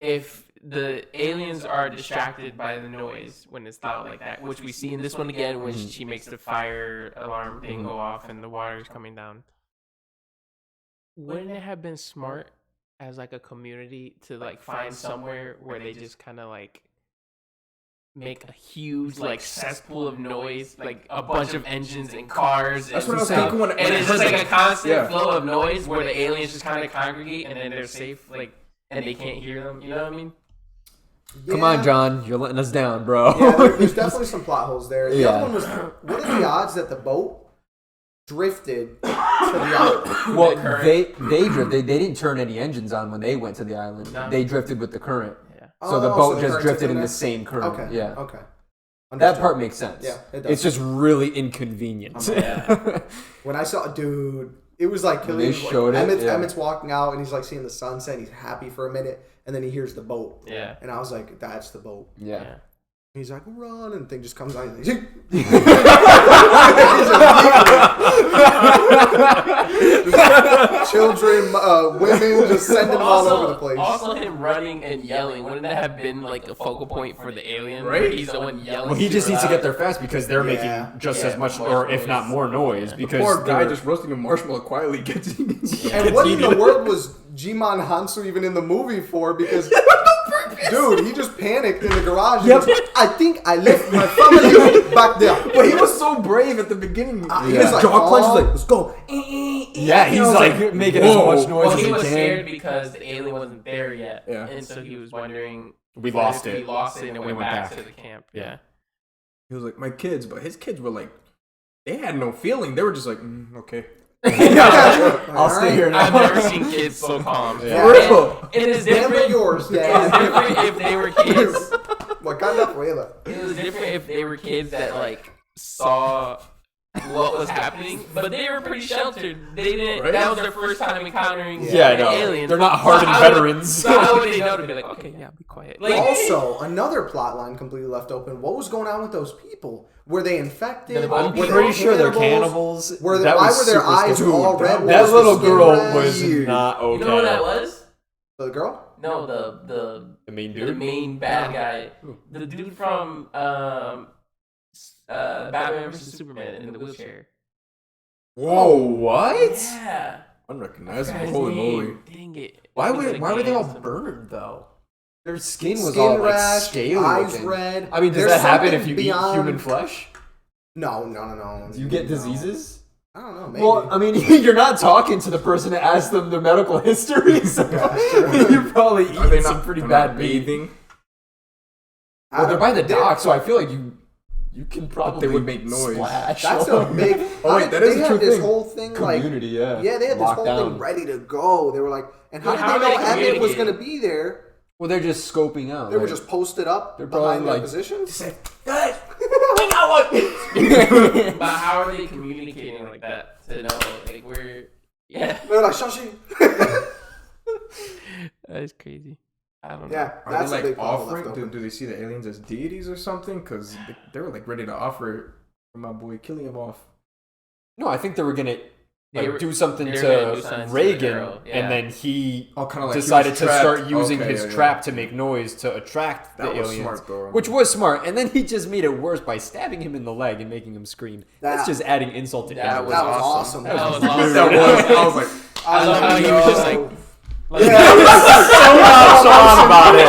if the aliens are distracted by the noise when it's loud like that, which we see in this one again when she makes the fire alarm thing go off and the water is coming down, wouldn't it have been smart as like a community to like find somewhere where they just kind of like make a huge like cesspool of noise, like a bunch of engines and cars. That's and what I was stuff, thinking when and it's just heard like a constant Yeah. flow of noise where the aliens just kind of congregate and then they're safe, like, and they can't hear them. You know what I mean? Come on, John. You're letting us down, bro. Yeah, there's definitely some plot holes there. The Yeah. other one was, what are the odds that the boat drifted to the island? Well, current. they didn't turn any engines on when they went to the island. No. They drifted with the current. Yeah. So the Oh, boat the just current drifted took in them the there? same current. Okay. Yeah. Okay. That Understood. part makes sense. Yeah, it does. It's just really inconvenient. When I saw, dude, it was like When they Killian. showed it, Emmett's, yeah. Emmett's walking out and he's like seeing the sunset. And he's happy for a minute, and then he hears the boat. Yeah. And I was like, "That's the boat." Yeah. Yeah. He's like, "Run!" And the thing just comes out. He's like, children, women, just sending them all over the place. Also, him running and yelling. Wouldn't that have been like a focal point for the alien? Right. Where he's the one yelling. Well, he just super needs to get loud? there fast because they're Yeah. making just Yeah, as much, more or if noise. not more noise. Because poor guy they're- just roasting a marshmallow quietly gets And what in the world was Jimon Hansu even in the movie for? Because, dude, he just panicked in the garage. He Yep. goes, I think I left my family back there. But he was so brave at the beginning. He was like, Jaw clenches, "Oh, like, let's go." Yeah, he's like making as whoa. much noise Well, as he he was can. scared because the alien wasn't there yet. Yeah. And so he was wondering. We if lost We it. lost it and it We went went back back. to the camp. Yeah. He was like, my kids, but his kids were like, they had no feeling. They were just like, okay. I'll stay here now. I've never seen kids so calm. Yeah. Real. It is Damn different. yours, It is Dad. different if they were kids. Wakanda forever. It was different if they were kids that like saw what was happening, but they were pretty sheltered. They didn't. Right? That was their first time encountering Yeah, I an know. alien. They're not hardened how would- veterans. So how would they know to be like, okay, yeah, be quiet. Like, Also, another plot line completely left open. What was going on with those people? Were they infected? I'm Were they pretty sure they're cannibals. Were they, That why was were their super eyes stupid. all red? That Was little the skin girl red? was not okay. you know who that was? The girl? No, The main the dude. main bad guy, the dude from Batman vs Superman in the wheelchair. Whoa, what? Yeah. Unrecognizable. His Holy name. moly. Dang it. Why It was were like why were they all Gangs. burned though? Their skin was Skin all rash, like scaly eyes looking. red. I mean, does There's that happen something if you beyond- eat human flesh? No. Do you get No. diseases? I don't know. Maybe. Well, I mean, you're not talking to the person to ask them their medical history, so you're probably Are they eating not some pretty they're bad not meat. bathing? Well, they're by the They're- dock, so I feel like you can probably would make noise. splash. That's a big. Oh, wait, that is they a had true this thing. whole thing community, like, yeah. they had this Locked whole down. thing ready to go. They were like, and how Dude, did how they are know they Emmett was communicating? going to be there? Well, they're just scoping out. They were like- just posted up They're behind probably their like- positions. But how are they communicating like that to know? Like we're They're like, Shashi. That's crazy. I don't know. Yeah, Are that's they a big like problem left offering? open. Do they see the aliens as deities or something? Because they were like ready to offer for my boy Killian off. No, I think they were gonna They were- do something they were gonna do to something to the Reagan, girl, yeah. and then he Oh, kind of like he was decided to trapped. start using Okay, his yeah, yeah. trap to make noise to attract That the was aliens, smart, though. which was smart. And then he just made it worse by stabbing him in the leg and making him scream. That's That- just adding insult to That injury. was That was awesome. awesome. That was That awesome. That was. I was like, I love how he was just like. so nonchalant about it.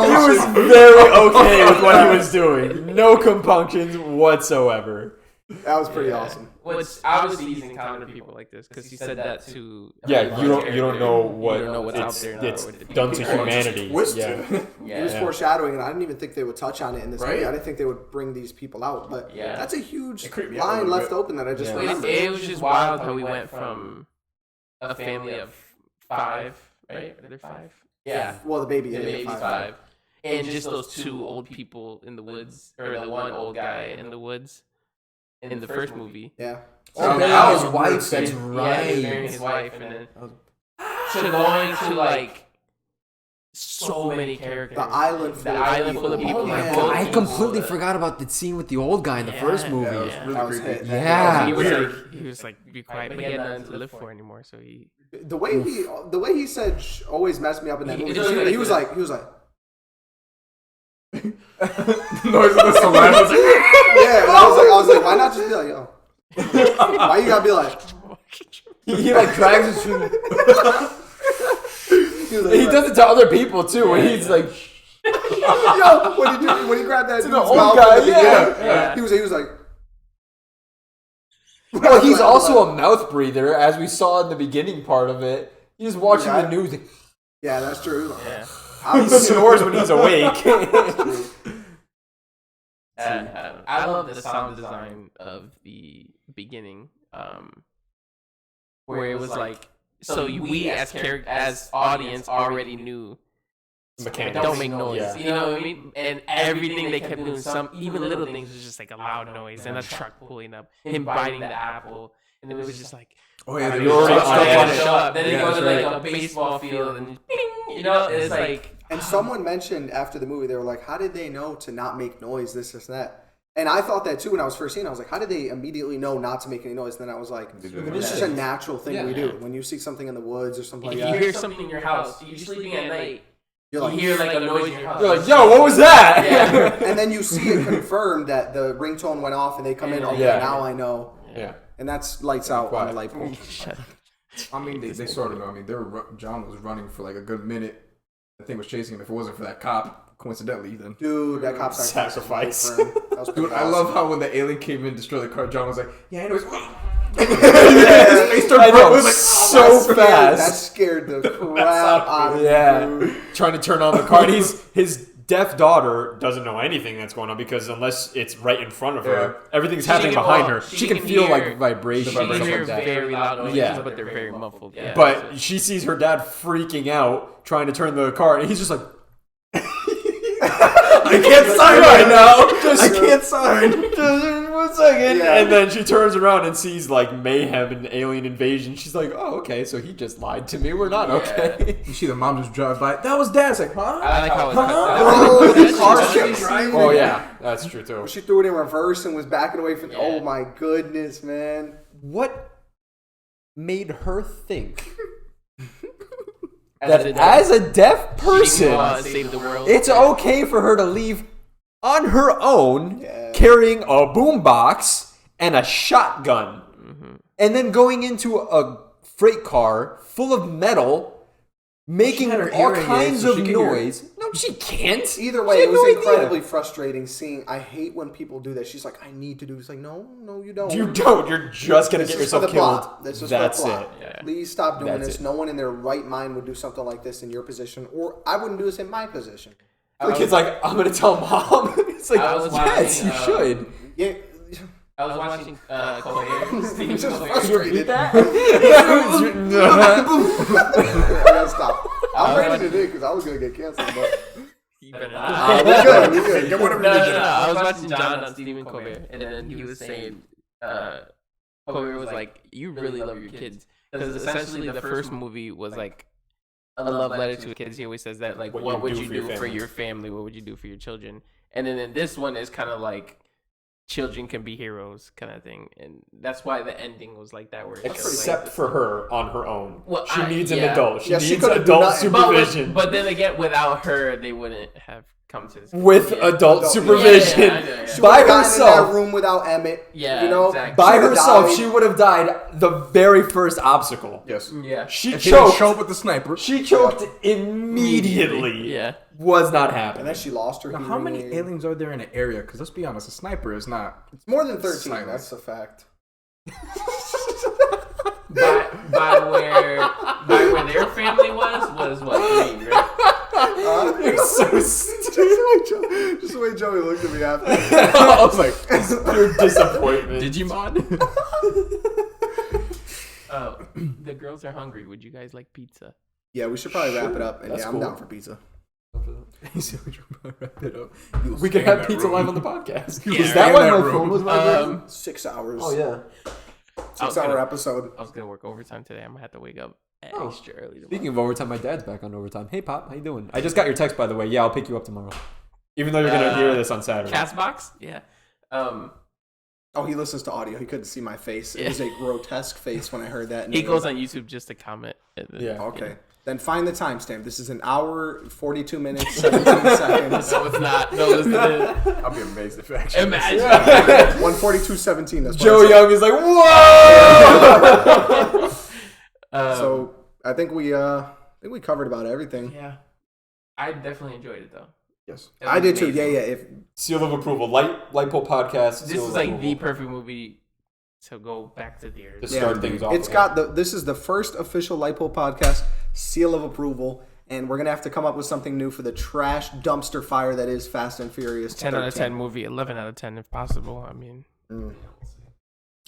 He was very okay with what he was doing. No compunctions whatsoever. That was pretty awesome. Well, it's obviously he's encountering people like this because he said that to. Yeah, you don't know what You don't know what's out there. now, it's what the done to people- humanity. Twist Yeah. it. It was Yeah. foreshadowing, and I didn't even think they would touch on it in this Right? movie. I didn't think they would bring these people out, but Yeah. that's a huge It creeped me out a line little left bit. open that I just Yeah. remembered. It was just wild how we went from a family of 5, right? Are there 5? Yeah. Well, the baby, The yeah, baby's 5. And just those 2 old people in the woods, or the one old guy in the woods in the first movie. Yeah. Oh, burying his that was wife, weird. that's Yeah, he was burying his wife, and then to going to like so many characters. The island full The of island people. full of people. Oh, like, man. both I people completely that- forgot about the scene with the old guy in the first movie. Yeah, it was Yeah. really That was creepy. it. Yeah. He was Weird. like, be quiet, but he had nothing to live for anymore, so he. The way he said always messed me up in that He- movie. it doesn't He was like like, he was like, Noise of the saliva. I was like, yeah. And I was like, why not just be like, yo? Why you gotta be like? He like drags his shoe. He was like, He does it to other people too, where he's like, yo, when he grabbed that dude's old mouth guy, at the beginning, yeah. he was like. well, he's also a mouth breather, as we saw in the beginning part of it. He's watching Yeah. the news. Yeah, that's true. He was like, Yeah. He snores when he's awake. I love the sound design of the beginning, where it was like, so we as audience already knew Mechanics. don't make noise, Yeah. you know what I mean? And everything they kept doing, some even little things was just like a loud noise, and a truck pulling up, him biting the apple, and it was just like. oh yeah, You already Show stuck on up. Then Yeah, you go to that's like a baseball field and bing, you know, it's like And someone mentioned after the movie, they were like, how did they know to not make noise, this, that? And I thought that too when I was first seeing it. I was like, how did they immediately know not to make any noise? And then I was like, it's just a natural thing we do. When you see something in the woods or something if like you that, hear something in your house, you're sleeping at night, you're you like, hear like a noise in your house. You're like, yo, what was that? Yeah. and then you see it confirmed that the ringtone went off and they come in, okay, Yeah. now I know. Yeah. And that's lights out on the light pole. I mean, they sort of know. I mean, John was running for like a good minute. The thing was chasing him. If it wasn't for that cop, coincidentally, then. Dude, that cop Sacrifice. for him. That was pretty Dude, I awesome. love how when the alien came in, destroyed the car, John was like, "Yeah, anyways." I know, was like, so That fast. scared the crap out of me. Yeah, dude. trying to turn on the car. And his deaf daughter doesn't know anything that's going on because unless it's right in front of her, everything's happening behind her. She can feel hear- like vibrations She and can stuff hear like that. very loud noises, Yeah. but they're very muffled. Yeah. But she sees her dad freaking out, trying to turn the car, and he's just like, I can't sign right now. I can't sign. just 1 second. Yeah. And then she turns around and sees like mayhem and alien invasion. She's like, oh, okay, so he just lied to me. We're not okay. You see the mom just drive by. That was Dad. It's like, huh? I like how it Oh, the car That's kept just- driving. Oh, yeah, that's true too. She threw it in reverse and was backing away from. Yeah. Oh my goodness, man! What made her think As that a- as a deaf She can go out person, and save the world. it's okay for her to leave on her own, Yeah. carrying a boombox and a shotgun, and then going into a freight car full of metal, making had her all hearing kinds aids so of she could hear. noise. No, She can't. Either way, She it had was no idea. incredibly frustrating seeing. I hate when people do that. She's like, I need to do this. Like, no, you don't. You don't. You're just gonna This get is for yourself the killed. plot. This is That's for the plot. it. Yeah. Please stop doing That's this. it. No one in their right mind would do something like this in your position, or I wouldn't do this in my position. The kid's like, I'm gonna tell mom. It's like, I was yes, watching, you should. Yeah, I was watching Colbert. Stephen just Colbert. frustrated. I gotta stop. I'm ready to do because I was gonna get canceled, but You better we not. good. We good. Get whatever No, you no, did. no. I was watching John on Stephen Colbert, and then he was saying, Colbert was like, "You really love your kids," because essentially the first movie was like a love letter to kids. He always says that, like, what would you do for your family? What would you do for your children? And then in this one is kind of like children can be heroes kind of thing, and that's why the ending was like that. Where it shows, Except like, for her on her own. Well, She needs an yeah. adult. She Yeah, she needs couldn't do adult nothing. supervision. But then again, without her, they wouldn't have come to this. With Yeah. adult Yeah, supervision. yeah, I know, yeah. She By would've gotten in herself. that room without Emmett. Yeah, you know, exactly. By She would've herself, died. she would have died the very first obstacle. Yes. Yeah. She If he didn't choked. show up with the sniper. She choked immediately. Yeah. Was not And happening. then she lost her. Now, how many hearing aid. aliens are there in an area? Because let's be honest, a sniper is not. It's more than 13. Silence. That's a fact. By where their family was what 3, right? You're so stupid. Just the way Joey looked at me after. I was like, pure disappointment. Digimon. Oh, the girls are hungry. Would you guys like pizza? Yeah, we should probably wrap it up. And That's yeah, I'm cool. down for pizza. Wrap it up. We could have pizza live on the podcast. Yeah. Is that In why that my room. phone was vibrating? 6 hours. Oh yeah. 6-hour episode. I was gonna work overtime today. I'm gonna have to wake up Oh. extra early tomorrow. Speaking of overtime, my dad's back on overtime. Hey Pop, how you doing? I just got your text by the way. Yeah, I'll pick you up tomorrow. Even though you're gonna hear this on Saturday. Castbox? Yeah. Oh, he listens to audio. He couldn't see my face. It Yeah. was a grotesque face when I heard that. He name. goes on YouTube just to comment. And then- Yeah. Okay. Then find the timestamp. This is an hour, 42 minutes, 17 seconds. No, it's not. No, listen to it. I'll be amazed if it actually. Imagine. 142.17. That's what Joe I said. Young is like, whoa! So I think we covered about everything. Yeah. I definitely enjoyed it though. Yes. It I was did too. Yeah, amazing. yeah. If Seal of approval. Light Pole podcast. This seal is of like approval. the perfect movie to go back to theaters. To start things off. it's with. got this is the first official Lipo podcast seal of approval, and we're gonna have to come up with something new for the trash dumpster fire that is Fast and Furious. 10 out of 13. 10 movie, 11 out of 10 if possible. I mean,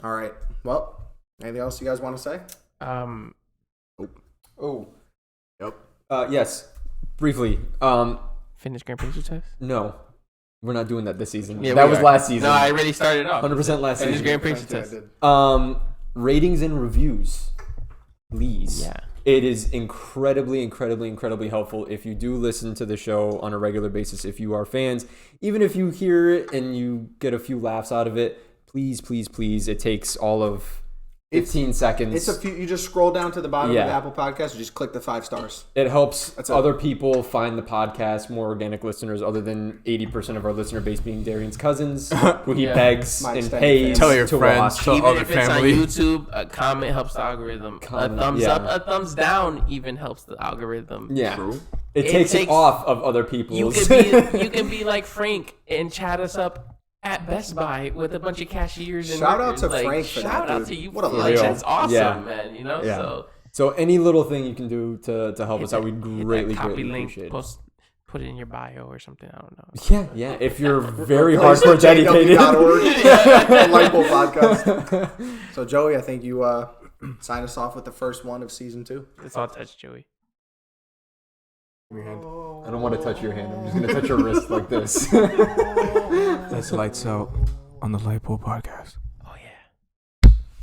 All right. Well, anything else you guys want to say? Oh. Yep. Yes. Briefly. finish Grand Prix test. No. We're not doing that this season. Yeah, that we was are. last season. No, I already started off. 100% last Finish season. Grand Prix I test. did. Ratings and reviews. Please. Yeah. It is incredibly helpful if you do listen to the show on a regular basis. If you are fans, even if you hear it and you get a few laughs out of it, please. It takes all of 15 seconds. It's a few. You just scroll down to the bottom Yeah. of the Apple Podcast and just click the 5 stars. It helps That's it. other people find the podcast, more organic listeners, other than 80% of our listener base being Darian's cousins, who he Yeah. begs My and extended pays family. Tell your to friends. watch. Tell Even other if it's family. on YouTube, a comment helps the algorithm. Comment, a thumbs yeah. up, a thumbs down even helps the algorithm. Yeah. True. It It takes it takes- off of other You people's. can be like Frank and chat us up at Best Buy with a bunch of cashiers and Shout out workers. to Like, Frank for that, shout out dude. to you. What a for legend. that. That's awesome, Yeah. man. You know, Yeah. so So any little thing you can do to help us out, we'd hit that greatly copy link, appreciate it. put it in your bio or something. I don't know. Yeah. If you're very hardcore dedicated. JW.org. Lipo Podcast. So Joey, I think you sign us off with the first one of season 2. It's all touch, Joey. Give me your hand. I don't want to touch your hand. I'm just gonna touch your wrist like this. That's lights out on the Lipo podcast.